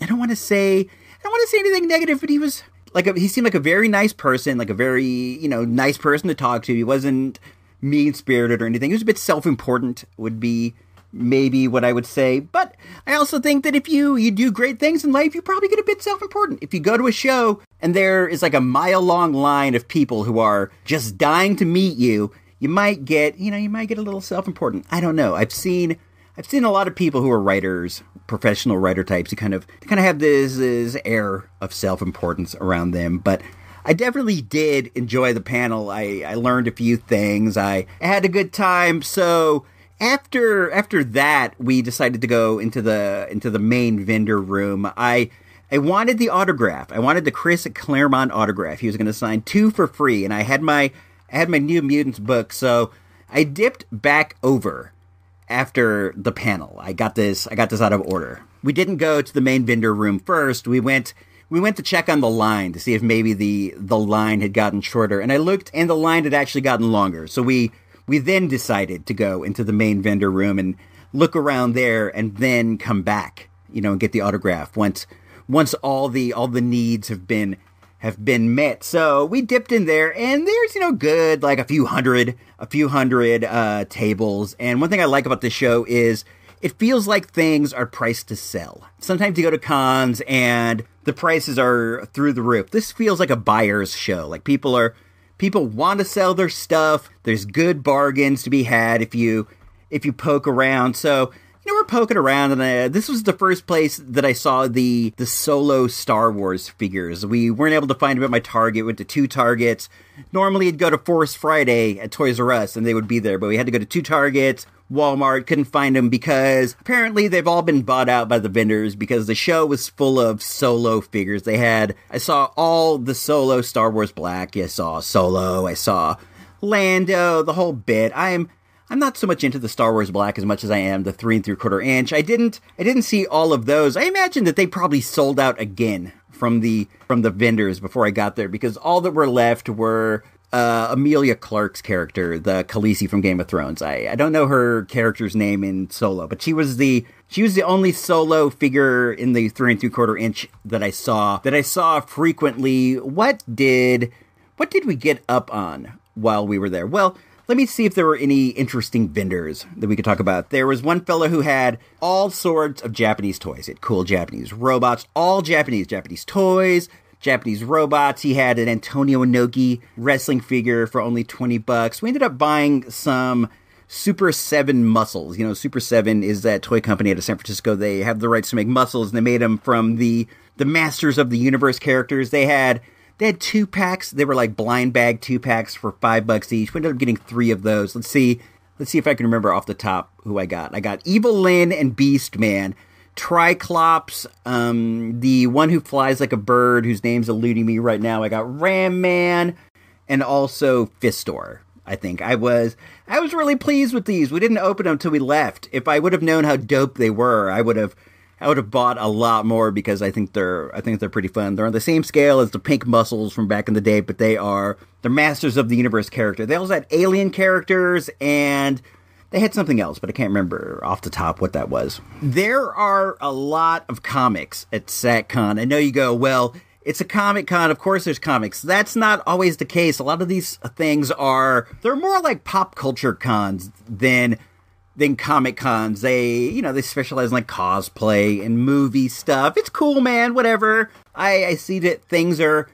want to say anything negative, but he seemed like a very nice person, like a very, nice person to talk to. He wasn't mean-spirited or anything. He was a bit self-important, would be maybe what I would say. But I also think that if you do great things in life, you probably get a bit self-important. If you go to a show and there is like a mile-long line of people who are just dying to meet you, you might get a little self-important. I don't know. I've seen a lot of people who are writers, professional writer types, who kind of have this air of self-importance around them. But I definitely did enjoy the panel. I learned a few things. I had a good time. So after that, we decided to go into the main vendor room. I wanted the autograph. I wanted the Chris Claremont autograph. He was going to sign 2 for free, and I had my New Mutants book. So I dipped back over after the panel. I got this out of order. We didn't go to the main vendor room first. We went to check on the line to see if maybe the line had gotten shorter, and I looked, and the line had actually gotten longer. So we then decided to go into the main vendor room and look around there, and then come back, and get the autograph once all the needs have been met. So we dipped in there, and there's good like a few hundred tables. And one thing I like about this show is it feels like things are priced to sell. Sometimes you go to cons and the prices are through the roof. This feels like a buyer's show. Like people want to sell their stuff. There's good bargains to be had if you poke around. So, we're poking around, and this was the first place that I saw the solo Star Wars figures. We weren't able to find them at my Target. Went to 2 Targets. Normally, you'd go to Force Friday at Toys R Us, and they would be there. But we had to go to 2 Targets, Walmart. Couldn't find them because apparently they've all been bought out by the vendors because the show was full of solo figures. I saw all the solo Star Wars Black. I saw Solo. I saw Lando, the whole bit. I'm not so much into the Star Wars Black as much as I am the 3 3/4 inch. I didn't see all of those. I imagine that they probably sold out again from the vendors before I got there, because all that were left were Emilia Clarke's character, the Khaleesi from Game of Thrones. I don't know her character's name in Solo, but she was the only solo figure in the 3 3/4 inch that I saw frequently. What did we get up on while we were there? Well, let me see if there were any interesting vendors that we could talk about. There was one fellow who had all sorts of Japanese toys. He had cool Japanese robots, all Japanese toys, Japanese robots. He had an Antonio Inoki wrestling figure for only $20. We ended up buying some Super 7 muscles. Super 7 is that toy company out of San Francisco. They have the rights to make muscles, and they made them from the Masters of the Universe characters. They had 2 packs. They were like blind bag 2 packs for $5 each. We ended up getting 3 of those. Let's see if I can remember off the top who I got. I got Evil Lyn and Beast Man, Triclops, the one who flies like a bird, whose name's eluding me right now. I got Ram Man, and also Fistor. I think I was really pleased with these. We didn't open them until we left. If I would have known how dope they were, I would have bought a lot more, because I think they're pretty fun. They're on the same scale as the Pink Muscles from back in the day, but they're Masters of the Universe character. They also had alien characters, and they had something else, but I can't remember off the top what that was. There are a lot of comics at Sac-Con. I know you go, well, it's a Comic Con, of course there's comics. That's not always the case. A lot of these things they're more like pop culture cons than Comic Cons. They specialize in like cosplay and movie stuff. It's cool, man, whatever. I see that things are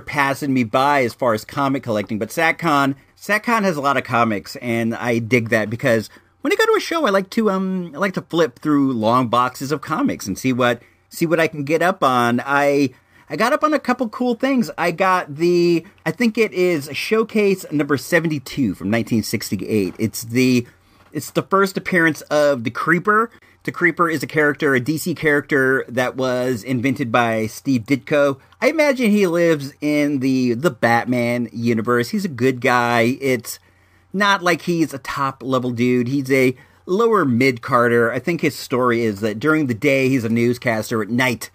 passing me by as far as comic collecting, but Sac-Con has a lot of comics, and I dig that, because when I go to a show, I like to flip through long boxes of comics and see what I can get up on. I got up on a couple cool things. I got I think it is Showcase number 72 from 1968. It's the first appearance of the Creeper. The Creeper is a DC character that was invented by Steve Ditko. I imagine he lives in the Batman universe. He's a good guy. It's not like he's a top-level dude. He's a lower mid-carder. I think his story is that during the day, he's a newscaster. At night,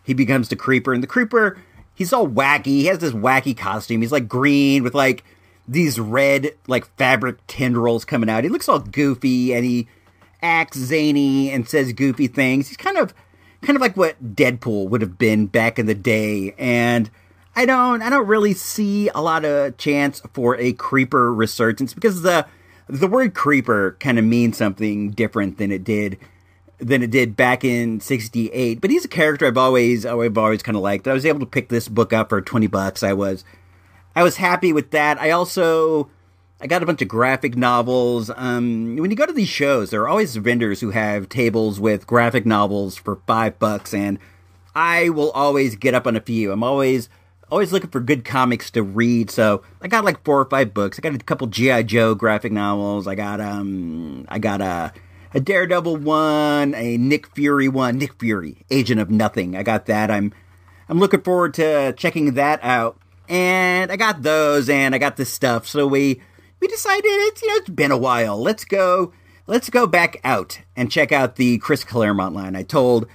he becomes the Creeper. And the Creeper, he's all wacky. He has this wacky costume. He's like green with like these red like fabric tendrils coming out. He looks all goofy and he acts zany and says goofy things. He's kind of like what Deadpool would have been back in the day. And I don't really see a lot of chance for a Creeper resurgence because the word Creeper kind of means something different than it did back in 68. But he's a character I've always kind of liked. I was able to pick this book up for $20. I was happy with that. I got a bunch of graphic novels. When you go to these shows, there are always vendors who have tables with graphic novels for $5, and I will always get up on a few. I'm always looking for good comics to read, so I got like 4 or 5 books. I got a couple G.I. Joe graphic novels. I got a Daredevil one, a Nick Fury one, Nick Fury, Agent of Nothing. I got that. I'm looking forward to checking that out. And I got those, and I got this stuff. So we decided it's been a while. Let's go back out and check out the Chris Claremont line. I told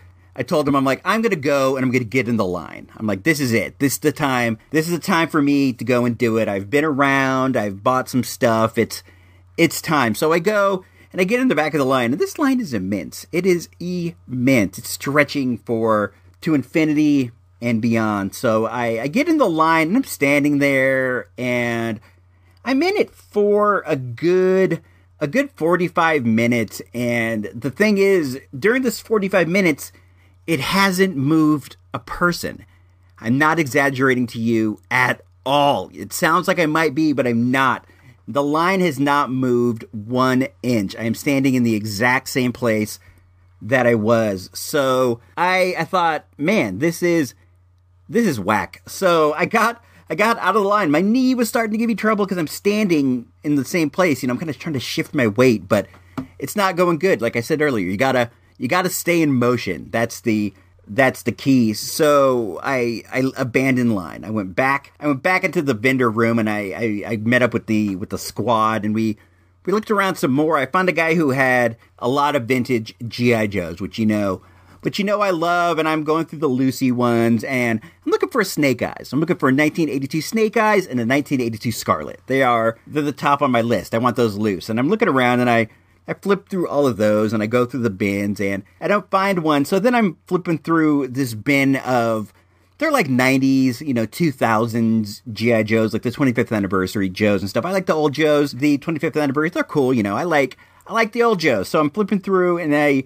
him, I'm like, I'm gonna go and I'm gonna get in the line. I'm like, this is it. This is the time. This is the time for me to go and do it. I've been around. I've bought some stuff. It's time. So I go and I get in the back of the line, and this line is immense. It is immense. It's stretching to infinity and beyond. So I get in the line, and I'm standing there, and I'm in it for a good 45 minutes. And the thing is, during this 45 minutes, it hasn't moved a person. I'm not exaggerating to you at all. It sounds like I might be, but I'm not. The line has not moved 1 inch. I am standing in the exact same place that I was. So I thought, man, this is whack. So I got out of the line. My knee was starting to give me trouble because I'm standing in the same place. I'm kind of trying to shift my weight, but it's not going good. Like I said earlier, you gotta stay in motion. That's the key. So I abandoned line. I went back into the vendor room, and I met up with the squad, and we looked around some more. I found a guy who had a lot of vintage G.I. Joes, which I love, and I'm going through the Lucy ones, and I'm looking for Snake Eyes. I'm looking for a 1982 Snake Eyes and a 1982 Scarlet. They're the top on my list. I want those loose. And I'm looking around, and I flip through all of those, and I go through the bins, and I don't find one. So then I'm flipping through this bin of, they're like 90s, 2000s G.I. Joes, like the 25th anniversary Joes and stuff. I like the old Joes. The 25th anniversary, they're cool, I like the old Joes. So I'm flipping through, and I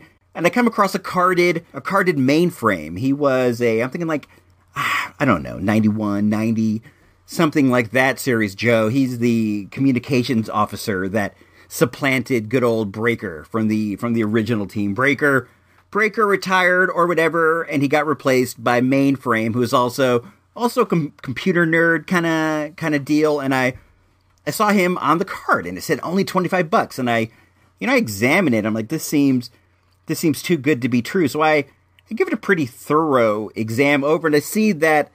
come across a carded Mainframe. He was I'm thinking like, I don't know, 91, 90, something like that series Joe. He's the communications officer that supplanted good old Breaker from the original team. Breaker retired or whatever, and he got replaced by Mainframe, who is also computer nerd kind of deal. And I saw him on the card, and it said only $25, and I examined it. I'm like, this seems too good to be true. So I give it a pretty thorough exam over, and I see that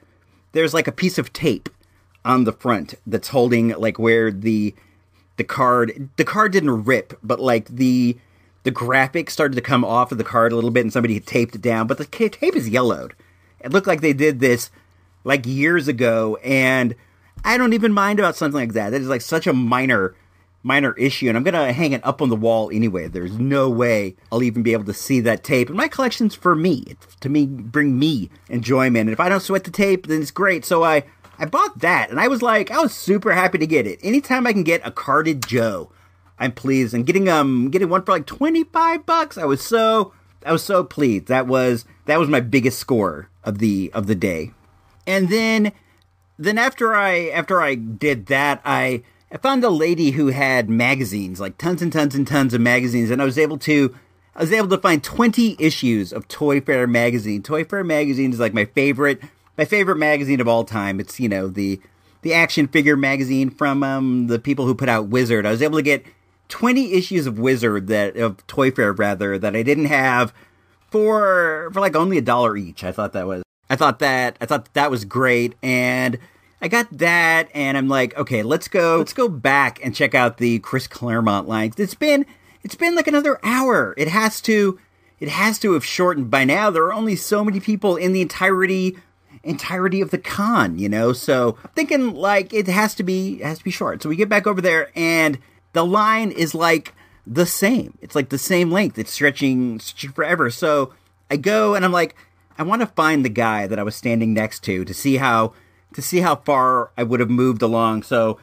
there's like a piece of tape on the front that's holding like where the card didn't rip, but like the graphic started to come off of the card a little bit, and somebody had taped it down, but the tape is yellowed. It looked like they did this like years ago, and I don't even mind about something like that. That is like such a minor issue, and I'm going to hang it up on the wall anyway. There's no way I'll even be able to see that tape. And my collection's for me. It's to me, bring me enjoyment. And if I don't sweat the tape, then it's great. So I bought that, and I was super happy to get it. Anytime I can get a carded Joe, I'm pleased. And getting one for like $25, I was so pleased. That was my biggest score of the day. And then after I did that, I I found a lady who had magazines, like tons and tons and tons of magazines, and I was able to find 20 issues of Toy Fair magazine. Toy Fair magazine is like my favorite magazine of all time. It's, you know, the action figure magazine from the people who put out Wizard. I was able to get 20 issues of Wizard of Toy Fair rather that I didn't have for like only $1 each. I thought that was great, and I got that, and I'm like, okay, let's go back and check out the Chris Claremont lines. It's been like another hour. It has to have shortened by now. There are only so many people in the entirety of the con, you know. So I'm thinking like it has to be short. So we get back over there, and the line is like the same. It's like the same length. It's stretching forever. So I go and I'm like, I want to find the guy that I was standing next to see how far I would have moved along. So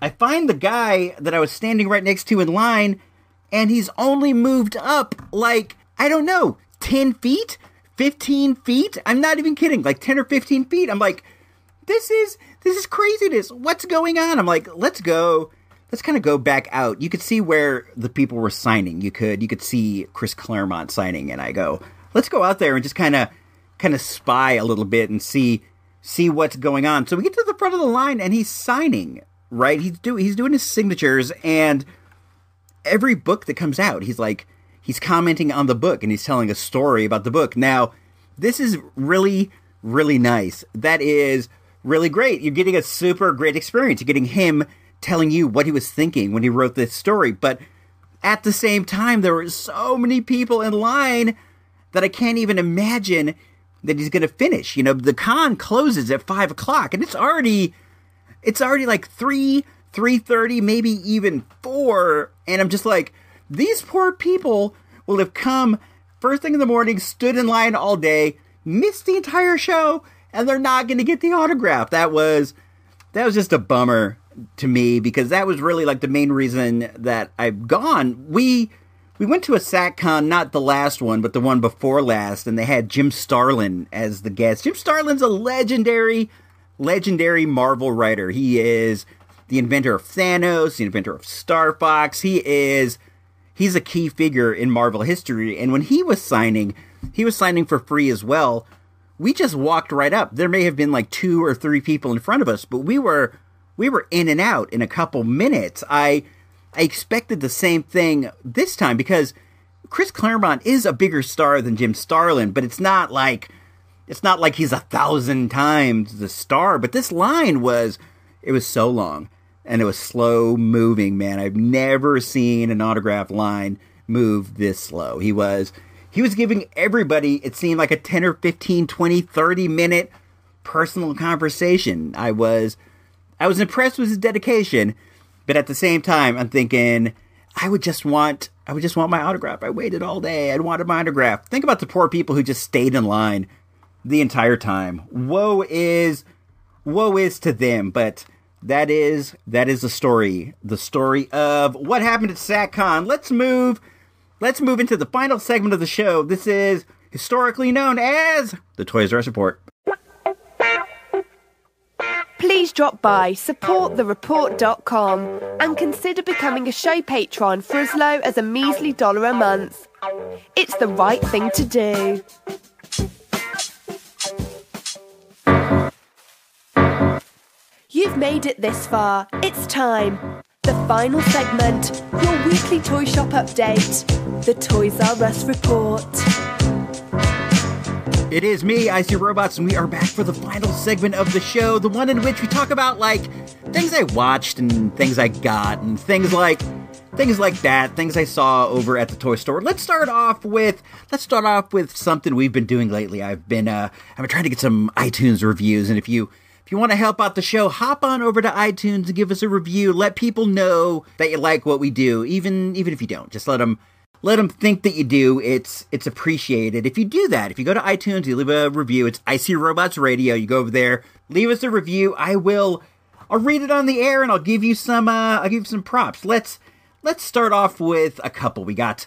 I find the guy that I was standing right next to in line, and he's only moved up like, I don't know, 10 feet, 15 feet. I'm not even kidding, like 10 or 15 feet. I'm like, this is craziness. What's going on? I'm like, let's kind of go back out. You could see where the people were signing. You could see Chris Claremont signing, and I go, let's go out there and just kind of spy a little bit and see what's going on. So we get to the front of the line, and he's signing, right? He's doing his signatures, and every book that comes out, he's commenting on the book, and he's telling a story about the book. Now, this is really, really nice. That is really great. You're getting a super great experience. You're getting him telling you what he was thinking when he wrote this story. But at the same time, there were so many people in line that I can't even imagine that he's going to finish. You know, the con closes at 5 o'clock, and it's already like 3:30, maybe even 4. And I'm just like, these poor people will have come first thing in the morning, stood in line all day, missed the entire show, and they're not going to get the autograph. That was just a bummer to me, because that was really like the main reason that I've gone. We went to a Sac-Con, not the last one, but the one before last, and they had Jim Starlin as the guest. Jim Starlin's a legendary Marvel writer. He is the inventor of Thanos, the inventor of Star Fox. He's a key figure in Marvel history, and when he was signing for free as well. We just walked right up. There may have been like 2 or 3 people in front of us, but we were in and out in a couple minutes. I expected the same thing this time, because Chris Claremont is a bigger star than Jim Starlin, but it's not like he's 1,000 times the star. But this line was so long, and it was slow moving, man. I've never seen an autograph line move this slow. He was giving everybody, it seemed like a 10 or 15, 20, 30 minute personal conversation. I was impressed with his dedication. But at the same time, I'm thinking, I would just want my autograph. I waited all day. I wanted my autograph. Think about the poor people who just stayed in line the entire time. Woe is to them. But that is the story of what happened at Sac-Con. Let's move into the final segment of the show. This is historically known as the Toys R Us Report. Please drop by supportthereport.com and consider becoming a show patron for as low as a measly $1 a month. It's the right thing to do. You've made it this far. It's time. The final segment, your weekly toy shop update, the Toys R Us Report. It is me, IC Robots, and we are back for the final segment of the show, the one in which we talk about, like, things I watched and things I got and things like that, things I saw over at the toy store. Let's start off with something we've been doing lately. I've been trying to get some iTunes reviews, and if you want to help out the show, hop on over to iTunes and give us a review. Let people know that you like what we do, even if you don't. Just let them think that you do. It's appreciated. If you do that, if you go to iTunes, you leave a review. It's IC Robots Radio. You go over there, leave us a review. I'll read it on the air, and I'll give you some props. Let's start off with a couple. We got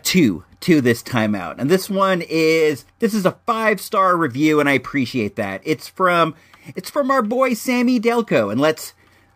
two this time out, and this is a 5-star review, and I appreciate that. It's from our boy Sammy Delco, and let's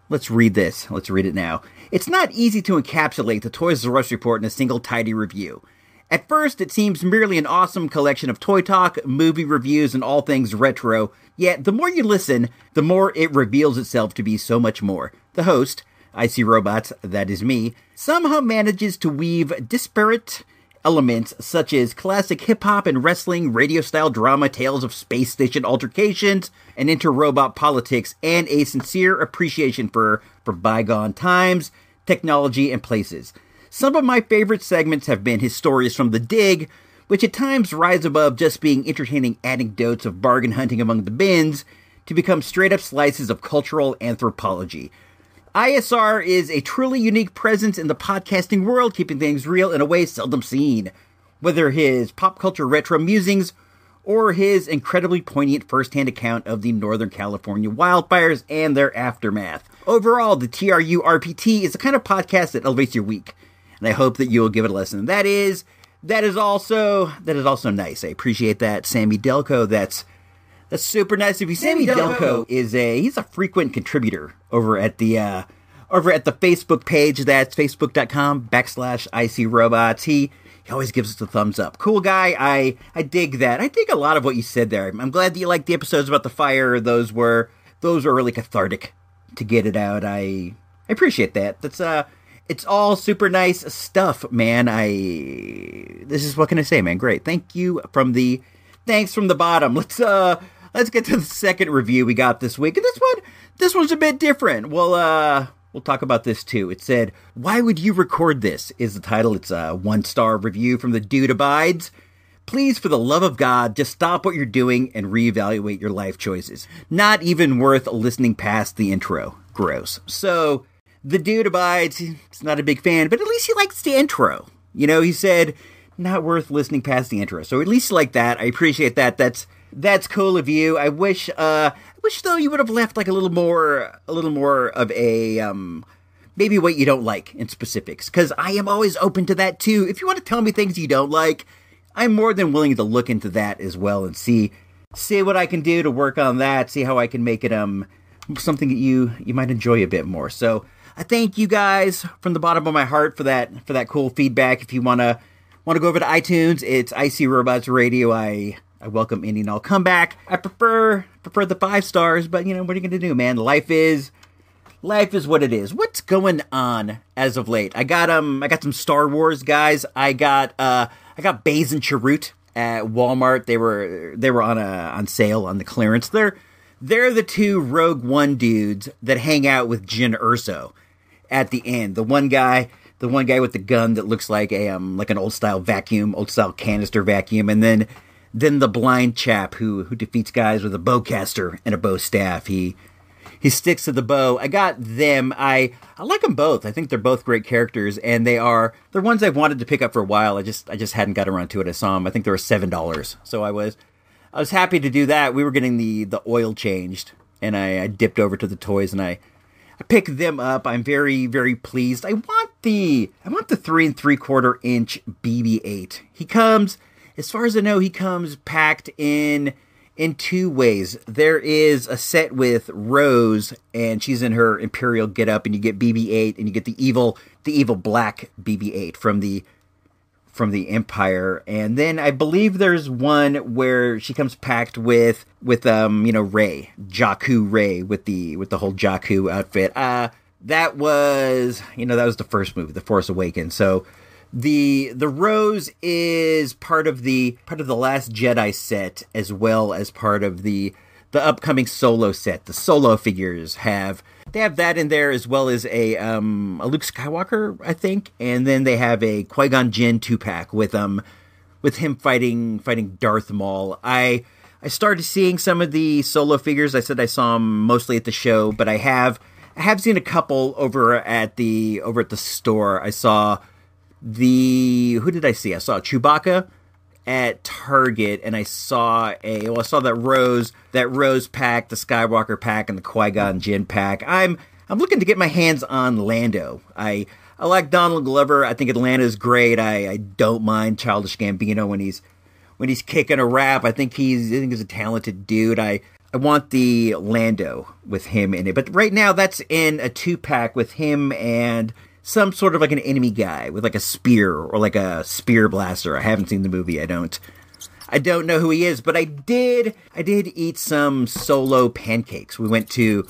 Let's read this. Let's read it now. It's not easy to encapsulate the Toys R Us report in a single tidy review. At first, it seems merely an awesome collection of toy talk, movie reviews, and all things retro, yet the more you listen, the more it reveals itself to be so much more. The host, IC Robots, that is me, somehow manages to weave disparate elements such as classic hip-hop and wrestling, radio-style drama, tales of space station altercations, and inter-robot politics, and a sincere appreciation for bygone times, technology, and places. Some of my favorite segments have been his stories from The Dig, which at times rise above just being entertaining anecdotes of bargain hunting among the bins, to become straight-up slices of cultural anthropology. ISR is a truly unique presence in the podcasting world, keeping things real in a way seldom seen. Whether his pop culture retro musings, or his incredibly poignant first-hand account of the Northern California wildfires and their aftermath. Overall, the TRU RPT is the kind of podcast that elevates your week, and I hope that you will give it a listen. That is also nice. I appreciate that, Sammy Delco. That's super nice of you. Sammy Delco he's a frequent contributor over at the Facebook page. That's facebook.com/ICRobots. He always gives us a thumbs up. Cool guy. I dig that. I dig a lot of what you said there. I'm glad that you liked the episodes about the fire. Those were really cathartic to get it out. I appreciate that. It's all super nice stuff, man. This is, what can I say, man? Great. Thanks from the bottom. Let's get to the second review we got this week. And this one's a bit different. We'll talk about this too. It said, "Why would you record this?" is the title. It's a 1-star review from the Dude Abides. "Please, for the love of God, just stop what you're doing and reevaluate your life choices. Not even worth listening past the intro. Gross." So, the Dude Abides, he's not a big fan, but at least he likes the intro. You know, he said, not worth listening past the intro. So at least you like that. I appreciate that. That's cool of you. I wish though you would have left like a little more of a, maybe what you don't like in specifics. Cause I am always open to that too. If you want to tell me things you don't like, I'm more than willing to look into that as well and see what I can do to work on that. See how I can make it, something that you might enjoy a bit more. So, I thank you guys from the bottom of my heart for that cool feedback. If you want to go over to iTunes, it's IC Robots Radio. I welcome any and all comeback. I prefer the 5 stars, but what are you going to do, man? Life is what it is. What's going on as of late? I got some Star Wars, guys. I got Baze and Chirrut at Walmart. They were on sale on the clearance. They're the 2 Rogue One dudes that hang out with Jyn Erso at the end. The one guy with the gun that looks like an old style canister vacuum, and then the blind chap who defeats guys with a bowcaster and a bow staff. He sticks to the bow. I got them. I like them both. I think they're both great characters, and they're ones I've wanted to pick up for a while. I just hadn't got around to it. I saw them. I think they were $7, so I was happy to do that. We were getting the oil changed, and I dipped over to the toys, and I picked them up. I'm very, very pleased. I want the 3 3/4 inch BB-8. He comes, as far as I know, packed in 2 ways. There is a set with Rose, and she's in her Imperial getup, and you get BB-8, and you get the evil black BB-8 from the Empire. And then I believe there's one where she comes packed with Rey, Jakku Rey, with the whole Jakku outfit. That was the first movie, The Force Awakens. So the Rose is part of the Last Jedi set, as well as part of the upcoming Solo set. The Solo figures have that in there, as well as a Luke Skywalker, I think, and then they have a Qui-Gon Jinn 2-pack with him fighting Darth Maul. I started seeing some of the Solo figures. I said I saw them mostly at the show, but I have seen a couple over at the store. I saw who did I see? I saw Chewbacca at Target, and I saw that Rose pack, the Skywalker pack, and the Qui-Gon Jinn pack. I'm looking to get my hands on Lando. I like Donald Glover. I think Atlanta's great. I don't mind Childish Gambino when he's kicking a rap. I think he's a talented dude. I the Lando with him in it. But right now that's in a 2-pack with him and some sort of like an enemy guy with like a spear or like a spear blaster. I haven't seen the movie. I don't know who he is, but I did eat some Solo pancakes. We went to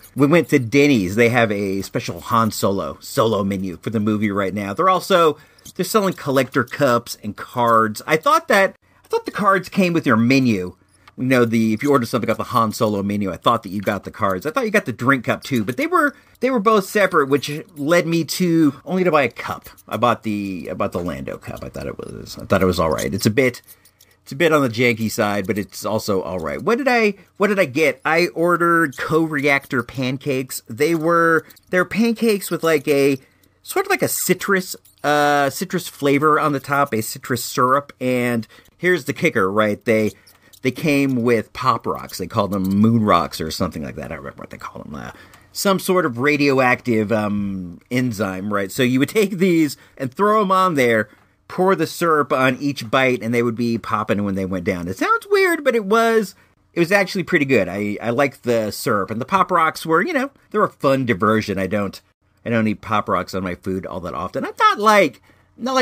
Denny's. They have a special Han Solo menu for the movie right now. They're selling collector cups and cards. I thought the cards came with your menu. If you order something off the Han Solo menu, I thought that you got the cards. I thought you got the drink cup too, but they were both separate, which led me to buy a cup. I bought the Lando cup. I thought it was all right. It's a bit on the janky side, but it's also all right. What did I get? I ordered co-reactor pancakes. They're pancakes with like a sort of like a citrus flavor on the top, a citrus syrup, and here's the kicker, right? They came with Pop Rocks. They called them Moon Rocks or something like that. I don't remember what they called them. Some sort of radioactive enzyme, right? So you would take these and throw them on there, pour the syrup on each bite, and they would be popping when they went down. It sounds weird, but it was actually pretty good. I liked the syrup, and the Pop Rocks were, they're a fun diversion. I don't eat Pop Rocks on my food all that often. I'm not like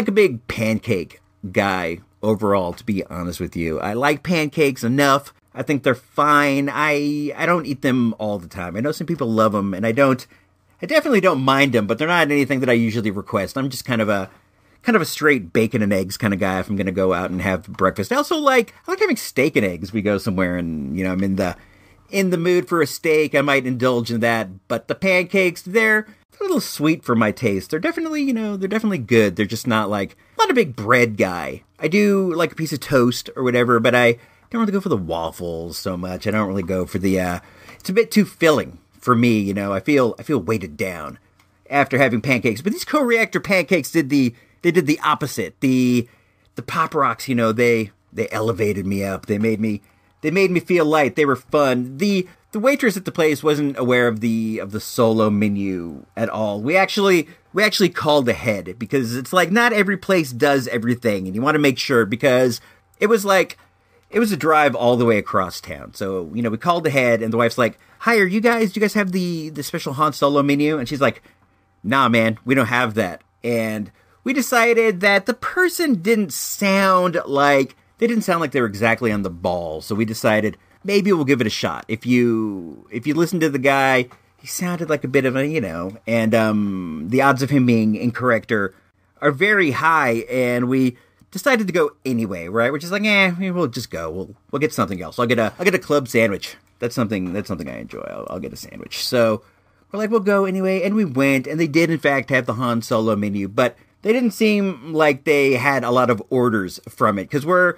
a big pancake guy overall, to be honest with you. I like pancakes enough. I think they're fine. I don't eat them all the time. I know some people love them, and I definitely don't mind them, but they're not anything that I usually request. I'm just kind of a straight bacon and eggs kind of guy if I'm going to go out and have breakfast. I also like having steak and eggs. We go somewhere and, I'm in the mood for a steak. I might indulge in that, but the pancakes, they're a little sweet for my taste. They're definitely, they're definitely good. They're just not a big bread guy. I do like a piece of toast or whatever, but I don't really go for the waffles so much. I don't really go for the, it's a bit too filling for me, I feel weighted down after having pancakes. But these co-reactor pancakes did the opposite. The Pop Rocks, they elevated me up. They made me feel light. They were fun. The waitress at the place wasn't aware of the Solo menu at all. We actually called ahead because it's like not every place does everything, and you want to make sure because it was a drive all the way across town. So, we called ahead, and the wife's like, "Hi, do you guys have the special Han Solo menu?" And she's like, "Nah, man, we don't have that." And we decided that the person didn't sound like they were exactly on the ball. So we decided maybe we'll give it a shot. If you listen to the guy, he sounded like a bit of a, and the odds of him being incorrect are very high, and we decided to go anyway, right? We're just like, we'll just go. We'll get something else. I'll get a club sandwich. That's something I enjoy. I'll get a sandwich. So we're like, we'll go anyway, and we went, and they did in fact have the Han Solo menu, but they didn't seem like they had a lot of orders from it, because we're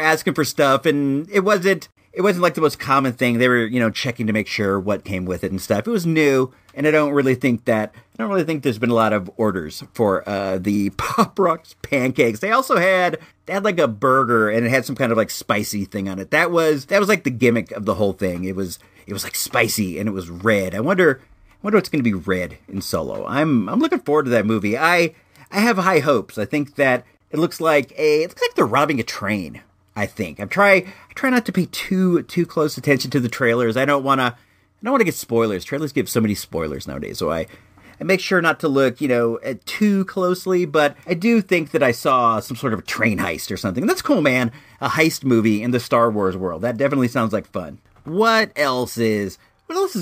asking for stuff, and it wasn't like the most common thing. They were, checking to make sure what came with it and stuff. It was new, and I don't really think there's been a lot of orders for the Pop Rocks pancakes. They had like a burger, and it had some kind of like spicy thing on it. That was like the gimmick of the whole thing. It was like spicy, and it was red. I wonder what's going to be red in Solo. I'm looking forward to that movie. I have high hopes. I think that it looks like they're robbing a train. I think I try not to pay too close attention to the trailers. I don't want to get spoilers. Trailers give so many spoilers nowadays, so I make sure not to look at too closely. But I do think that I saw some sort of a train heist or something. That's cool, man. A heist movie in the Star Wars world. That definitely sounds like fun. What else is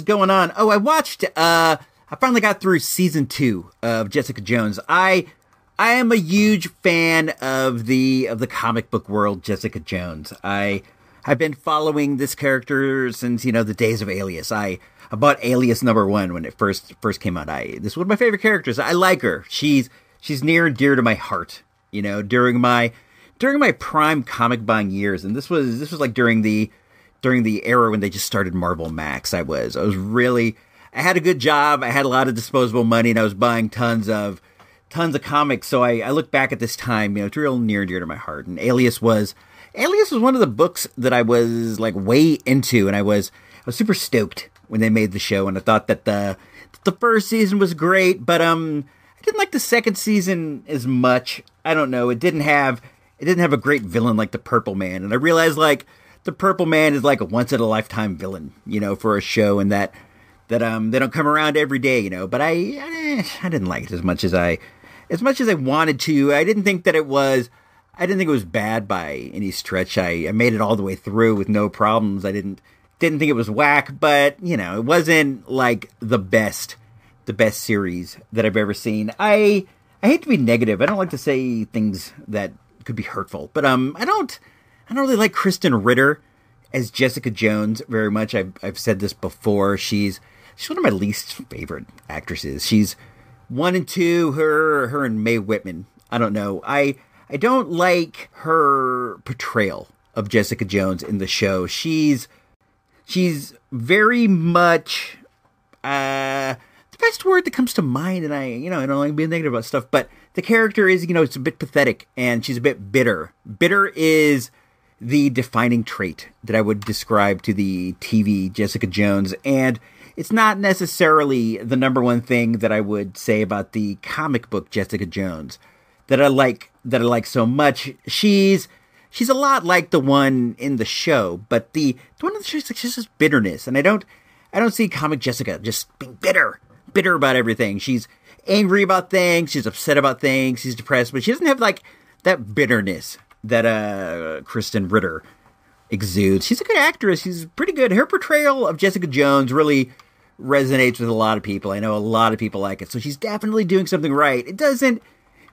going on? Oh, I watched. I finally got through season 2 of Jessica Jones. I am a huge fan of the comic book world, Jessica Jones. I've been following this character since, the days of Alias. I bought Alias #1 when it first came out. This is one of my favorite characters. I like her. She's near and dear to my heart. During my prime comic buying years, and this was like during the era when they just started Marvel Max. I had a good job. I had a lot of disposable money, and I was buying tons of comics, so I look back at this time, it's real near and dear to my heart. And Alias was one of the books that I was like way into, and I was super stoked when they made the show, and I thought that the first season was great, but I didn't like the second season as much. I don't know, it didn't have a great villain like the Purple Man, and I realized like the Purple Man is like a once in a lifetime villain, for a show, and that they don't come around every day, But I didn't like it as much as I wanted to. I didn't think it was bad by any stretch. I made it all the way through with no problems. I didn't think it was whack, but it wasn't like the best series that I've ever seen. I hate to be negative. I don't like to say things that could be hurtful, but I don't really like Kristen Ritter as Jessica Jones very much. I've said this before. She's one of my least favorite actresses. She's 1 and 2. Her and Mae Whitman. I don't know. I don't like her portrayal of Jessica Jones in the show. She's very much the best word that comes to mind, and I don't like being negative about stuff, but the character is, it's a bit pathetic, and she's a bit bitter. Bitter is the defining trait that I would describe to the TV Jessica Jones, and it's not necessarily the number one thing that I would say about the comic book Jessica Jones that I like so much. She's a lot like the one in the show, but the one in the show is like just this bitterness, and I don't see comic Jessica just being bitter about everything. She's angry about things, she's upset about things, she's depressed, but she doesn't have like that bitterness that Kristen Ritter exudes. She's a good actress. She's pretty good. Her portrayal of Jessica Jones really resonates with a lot of people. I know a lot of people like it, so she's definitely doing something right. It doesn't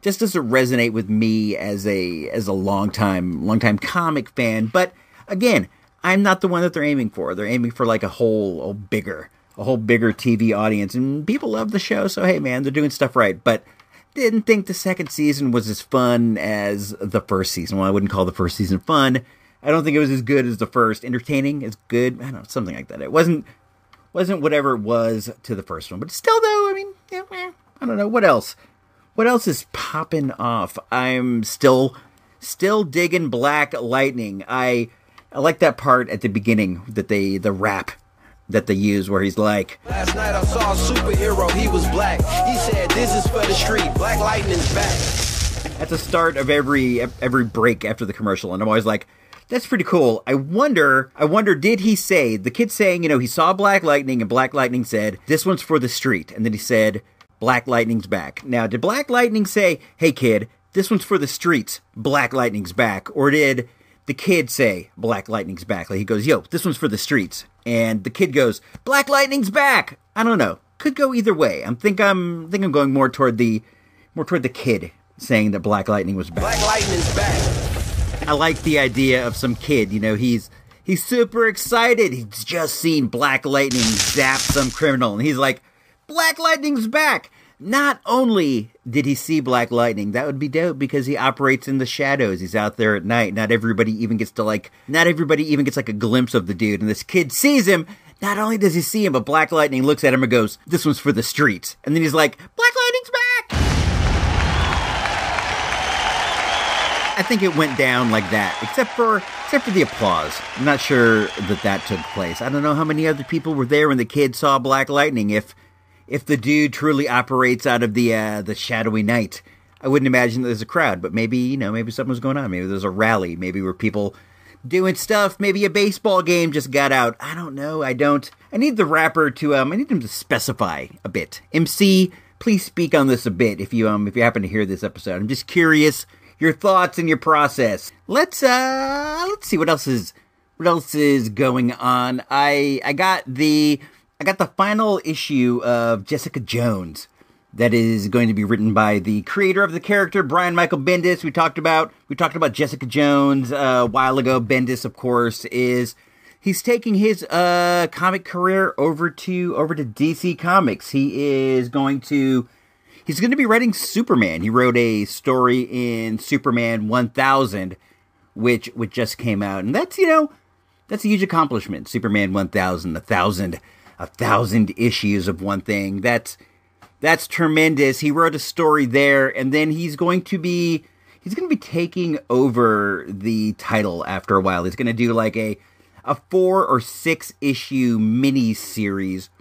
resonate with me as a longtime comic fan, but again, I'm not the one that they're aiming for. They're aiming for like a whole bigger TV audience, and people love the show, so hey man, they're doing stuff right. But didn't think the second season was as fun as the first season. Well, I wouldn't call the first season fun. I don't think it was as good as the first. Entertaining is good. I don't know, something like that. It wasn't whatever it was to the first one, but still though, I mean, I don't know, what else is popping off? I'm still digging Black Lightning. I like that part at the beginning that the rap that they use where he's like, last night I saw a superhero, he was black. He said, this is for the street, Black Lightning's back. At the start of every break after the commercial, and I'm always like, that's pretty cool. I wonder, did he say, the kid saying, he saw Black Lightning, and Black Lightning said, this one's for the street, and then he said, Black Lightning's back. Now, did Black Lightning say, hey kid, this one's for the streets, Black Lightning's back, or did the kid say, Black Lightning's back? Like he goes, yo, this one's for the streets. And the kid goes, Black Lightning's back. I don't know. Could go either way. I'm going more toward the kid saying that Black Lightning was back. Black Lightning's back. I like the idea of some kid, he's super excited. He's just seen Black Lightning zap some criminal, and he's like, Black Lightning's back. Not only did he see Black Lightning, that would be dope because he operates in the shadows. He's out there at night. Not everybody even gets like a glimpse of the dude. And this kid sees him. Not only does he see him, but Black Lightning looks at him and goes, this one's for the streets. And then he's like, Black Lightning's back! I think it went down like that, except for the applause. I'm not sure that took place. I don't know how many other people were there when the kid saw Black Lightning. If the dude truly operates out of the shadowy night, I wouldn't imagine that there's a crowd, but maybe something was going on. Maybe there's a rally. Maybe were people doing stuff. Maybe a baseball game just got out. I don't know. I need the rapper to, I need him to specify a bit. MC, please speak on this a bit if you happen to hear this episode. I'm just curious, your thoughts and your process. Let's see what else is going on. I got the final issue of Jessica Jones that is going to be written by the creator of the character, Brian Michael Bendis. We talked about Jessica Jones a while ago. Bendis, of course, he's taking his comic career over to DC Comics. He's going to be writing Superman. He wrote a story in Superman 1000, which just came out, and that's a huge accomplishment. Superman 1000, 1,000 issues of one thing. That's tremendous. He wrote a story there, and then he's going to be taking over the title after a while. He's going to do like a 4 or 6 issue mini series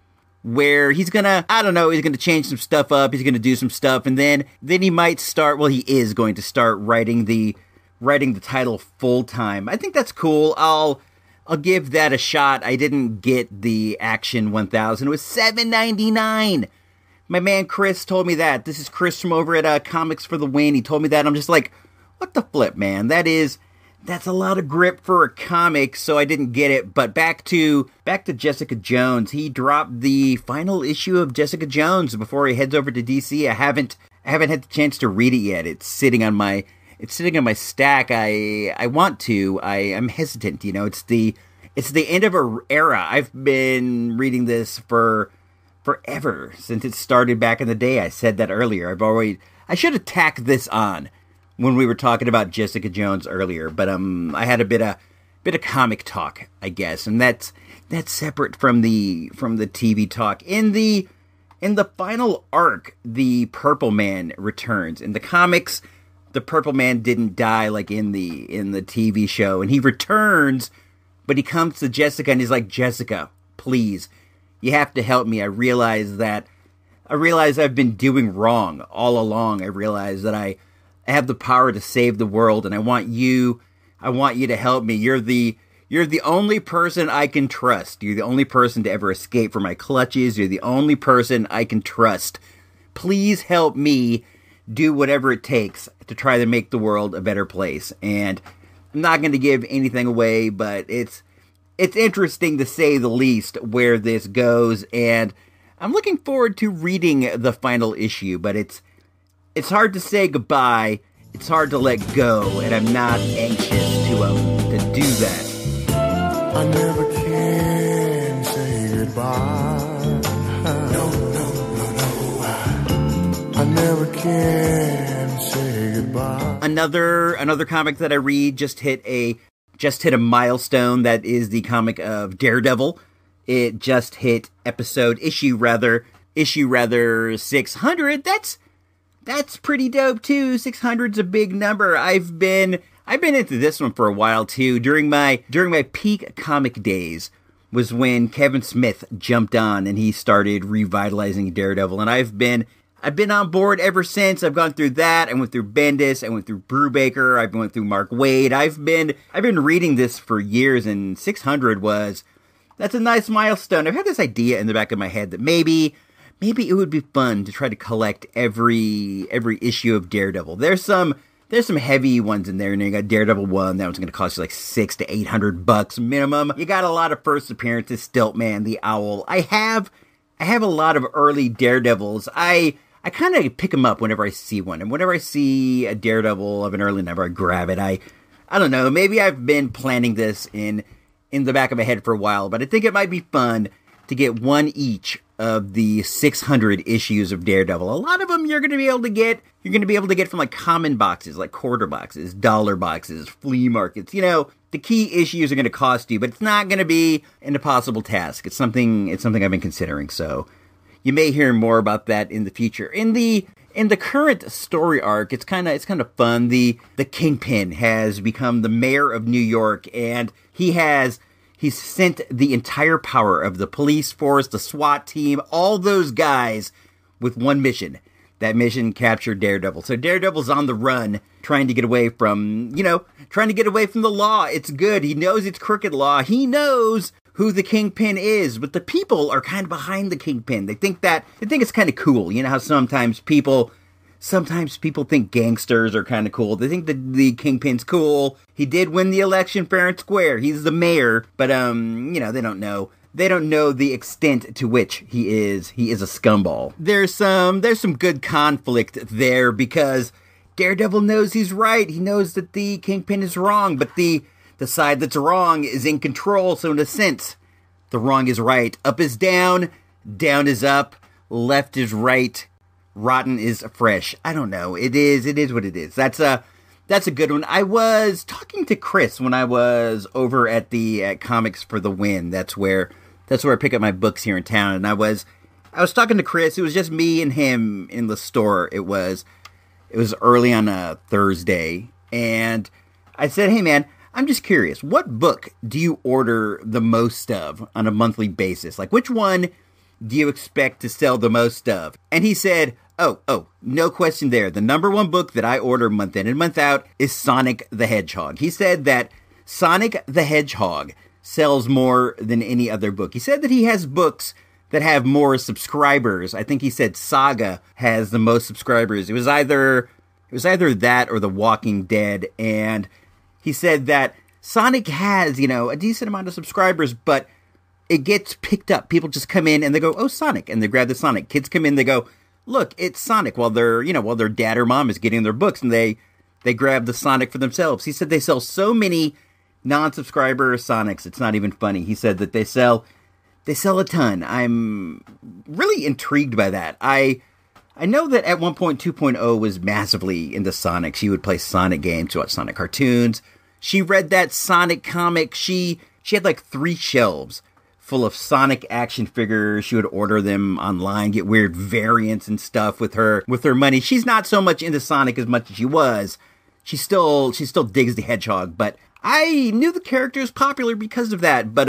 where he's going to change some stuff up. He's going to do some stuff, and then he might start. Well, he is going to start writing the title full time. I think that's cool. I'll give that a shot. I didn't get the Action 1000. It was $7.99. My man Chris told me that. This is Chris from over at Comics for the Win. He told me that. I'm just like, what the flip, man? That's a lot of grip for a comic, so I didn't get it. But back to Jessica Jones. He dropped the final issue of Jessica Jones before he heads over to DC. I haven't had the chance to read it yet. It's sitting on my stack. I want to. I'm hesitant. You know, it's the end of an era. I've been reading this for forever, since it started back in the day. I said that earlier. I should have tacked this on when we were talking about Jessica Jones earlier, but I had a bit of comic talk, I guess, and that's separate from the TV talk. In the final arc, the Purple Man returns. In the comics, the Purple Man didn't die like in the TV show, and he returns, but he comes to Jessica and he's like, Jessica, please, you have to help me. I realize I've been doing wrong all along. I realize that I have the power to save the world, and I want you to help me. You're the only person I can trust. You're the only person to ever escape from my clutches. You're the only person I can trust. Please help me do whatever it takes to try to make the world a better place. And I'm not going to give anything away, but it's interesting to say the least where this goes, and I'm looking forward to reading the final issue, but it's hard to say goodbye, it's hard to let go, and I'm not anxious to do that. I never can say goodbye. No. I never can say goodbye. Another comic that I read just hit a milestone. That is the comic of Daredevil. It just hit issue 600. That's pretty dope too. 600's a big number. I've been into this one for a while too. During my peak comic days was when Kevin Smith jumped on and he started revitalizing Daredevil, and I've been on board ever since. I've gone through that. I went through Bendis. I went through Brubaker. I went through Mark Waid. I've been reading this for years, and 600 that's a nice milestone. I've had this idea in the back of my head that maybe it would be fun to try to collect every issue of Daredevil. There's some heavy ones in there, and you got Daredevil 1, that one's going to cost you like $600 to $800 minimum. You got a lot of first appearances, Stiltman, the Owl. I have a lot of early Daredevils. I kind of pick them up whenever I see one, and whenever I see a Daredevil of an early number, I grab it. I don't know, maybe I've been planning this in the back of my head for a while, but I think it might be fun to get one each of the 600 issues of Daredevil. A lot of them you're going to be able to get from like common boxes, like quarter boxes, dollar boxes, flea markets. You know, the key issues are going to cost you, but it's not going to be an impossible task. It's something I've been considering. So you may hear more about that in the future. In the current story arc, it's kind of fun. The Kingpin has become the mayor of New York, and he's sent the entire power of the police force, the SWAT team, all those guys with one mission. That mission, capture Daredevil. So Daredevil's on the run, trying to get away from the law. It's good. He knows it's crooked law. He knows who the Kingpin is, but the people are kind of behind the Kingpin. They think it's kind of cool. You know how sometimes people think gangsters are kind of cool. They think that the Kingpin's cool. He did win the election fair and square. He's the mayor, but they don't know. They don't know the extent to which he is a scumball. There's some good conflict there because Daredevil knows he's right. He knows that the Kingpin is wrong, but the side that's wrong is in control. So in a sense, the wrong is right. Up is down, down is up, left is right, rotten is fresh. I don't know. It is what it is. That's a good one. I was talking to Chris when I was over at Comics for the Win. That's where I pick up my books here in town. And I was talking to Chris. It was just me and him in the store. It was early on a Thursday, and I said, "Hey man, I'm just curious. What book do you order the most of on a monthly basis? Like, which one do you expect to sell the most of?" And he said, Oh, no question there. The number one book that I order month in and month out is Sonic the Hedgehog. He said that Sonic the Hedgehog sells more than any other book. He said that he has books that have more subscribers. I think he said Saga has the most subscribers. It was either that or The Walking Dead. And he said that Sonic has, a decent amount of subscribers, but it gets picked up. People just come in and they go, "Oh, Sonic," and they grab the Sonic. Kids come in, they go, "Look, it's Sonic," while their dad or mom is getting their books, and they grab the Sonic for themselves. He said they sell so many non-subscriber Sonics, it's not even funny. He said that they sell a ton. I'm really intrigued by that. I know that at one point 2.0 was massively into Sonic. She would play Sonic games, watch Sonic cartoons. She read that Sonic comic. She had like 3 shelves full of Sonic action figures. She would order them online, get weird variants and stuff with her money. She's not so much into Sonic as much as she was. She still digs the Hedgehog, but I knew the character was popular because of that. But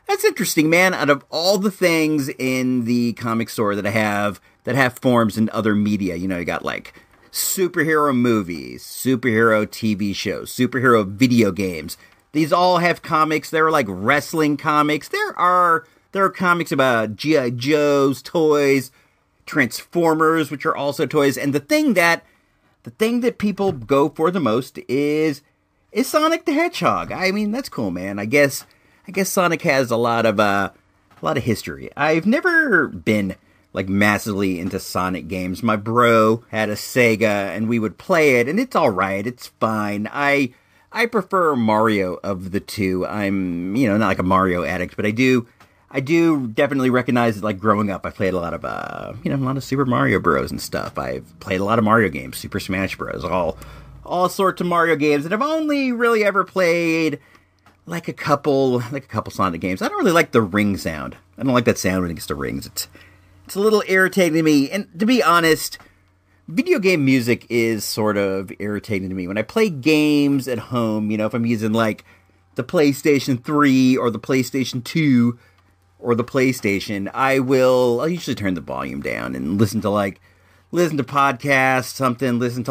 that's interesting, man. Out of all the things in the comic store that have forms in other media, you got like superhero movies, superhero TV shows, superhero video games. These all have comics. There are like wrestling comics. There are comics about G.I. Joes, toys, Transformers, which are also toys. And the thing that people go for the most is Sonic the Hedgehog. I mean, that's cool, man. I guess Sonic has a lot of history. I've never been like massively into Sonic games. My bro had a Sega and we would play it, and it's all right. It's fine. I prefer Mario of the two. I'm, not like a Mario addict, but I do definitely recognize that, like, growing up, I played a lot of, a lot of Super Mario Bros. And stuff. I've played a lot of Mario games, Super Smash Bros., all sorts of Mario games, and I've only really ever played like a couple Sonic games. I don't really like the ring sound. I don't like that sound when it gets to rings. It's a little irritating to me, and to be honest, video game music is sort of irritating to me. When I play games at home, if I'm using like the PlayStation 3 or the PlayStation 2 or the PlayStation, I'll usually turn the volume down and listen to podcasts, something, listen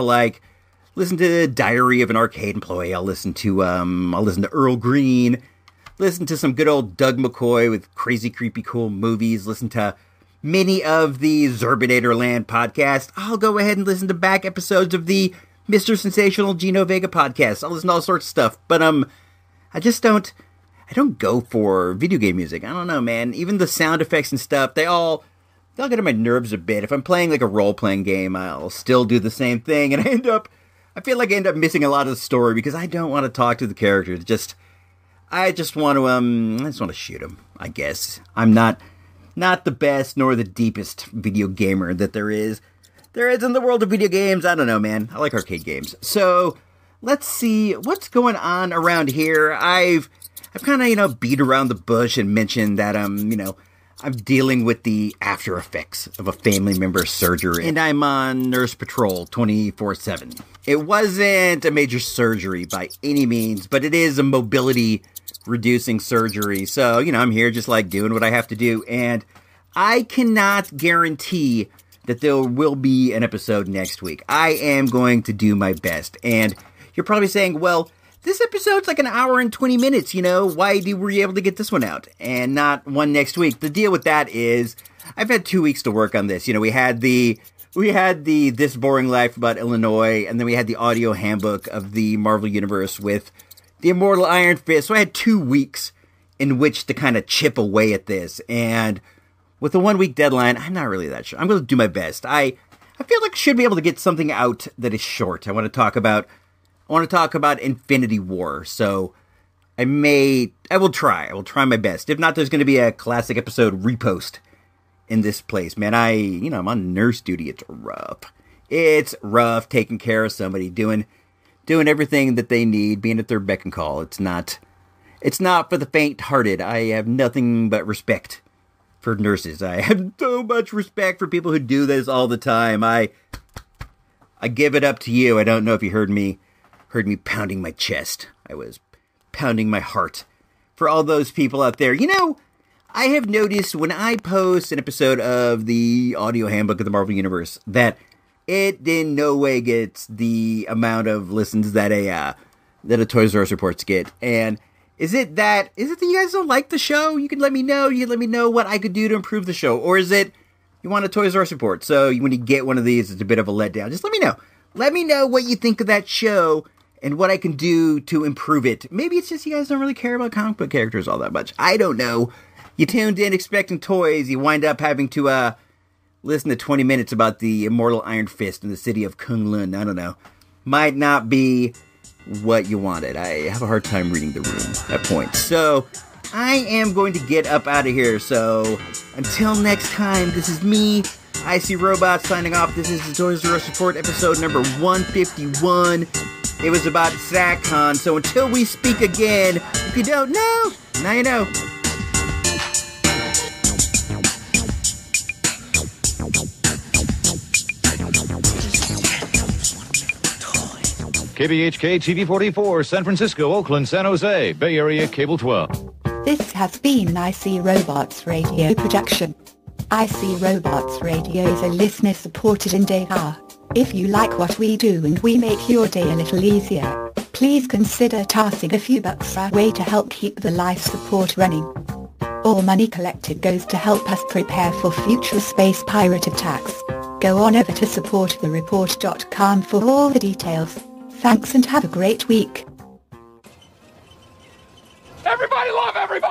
to Diary of an Arcade Employee. I'll listen to Earl Green, listen to some good old Doug McCoy with crazy, creepy, cool movies, listen to many of the Zerbinator Land podcasts. I'll go ahead and listen to back episodes of the Mr. Sensational Gino Vega podcast. I'll listen to all sorts of stuff, but I don't go for video game music. I don't know, man. Even the sound effects and stuff, they all get on my nerves a bit. If I'm playing like a role-playing game, I'll still do the same thing, and I feel like I end up missing a lot of the story because I don't want to talk to the characters. I just want to shoot them, I guess. I'm not the best nor the deepest video gamer that there is in the world of video games. I don't know, man. I like arcade games. So let's see what's going on around here. I've kind of, beat around the bush and mentioned that, I'm dealing with the after effects of a family member's surgery, and I'm on nurse patrol 24/7. It wasn't a major surgery by any means, but it is a mobility reducing surgery. So, I'm here just like doing what I have to do, and I cannot guarantee that there will be an episode next week. I am going to do my best, and you're probably saying, well, this episode's like an hour and 20 minutes, why were we able to get this one out and not one next week? The deal with that is I've had 2 weeks to work on this. We had the This Boring Life about Illinois, and then we had the audio handbook of the Marvel Universe with the Immortal Iron Fist. So I had 2 weeks in which to kind of chip away at this, and with a 1 week deadline, I'm not really that sure. I'm going to do my best. I feel like I should be able to get something out that is short. I want to talk about Infinity War, so I will try. I will try my best. If not, there's going to be a classic episode repost in this place. Man, I'm on nurse duty. It's rough. It's rough taking care of somebody, doing everything that they need, being at their beck and call. It's not for the faint-hearted. I have nothing but respect for nurses. I have so much respect for people who do this all the time. I give it up to you. I don't know if you heard me pounding my chest. I was pounding my heart for all those people out there. I have noticed when I post an episode of the audio handbook of the Marvel Universe that it in no way gets the amount of listens that a Toys R Us reports get. And Is it that you guys don't like the show? You can let me know. You can let me know what I could do to improve the show. Or is it you want a Toys R Us report? So when you get one of these, it's a bit of a letdown. Just let me know. Let me know what you think of that show and what I can do to improve it. Maybe it's just you guys don't really care about comic book characters all that much. I don't know. You tuned in expecting toys. You wind up having to listen to 20 minutes about the immortal Iron Fist in the city of Kunlun. I don't know. Might not be what you wanted. I have a hard time reading the room at that point. So I am going to get up out of here. So until next time, this is me, IC Robot, signing off. This is the Toys R Us Report, episode number 151. It was about Sac-Con. So until we speak again, if you don't know, now you know. KBHK TV44, San Francisco, Oakland, San Jose, Bay Area, Cable 12. This has been an IC Robots Radio production. IC Robots Radio is a listener-supported endeavor. If you like what we do and we make your day a little easier, please consider tossing a few bucks our way to help keep the life support running. All money collected goes to help us prepare for future space pirate attacks. Go on over to supportthereport.com for all the details. Thanks and have a great week. Everybody love everybody!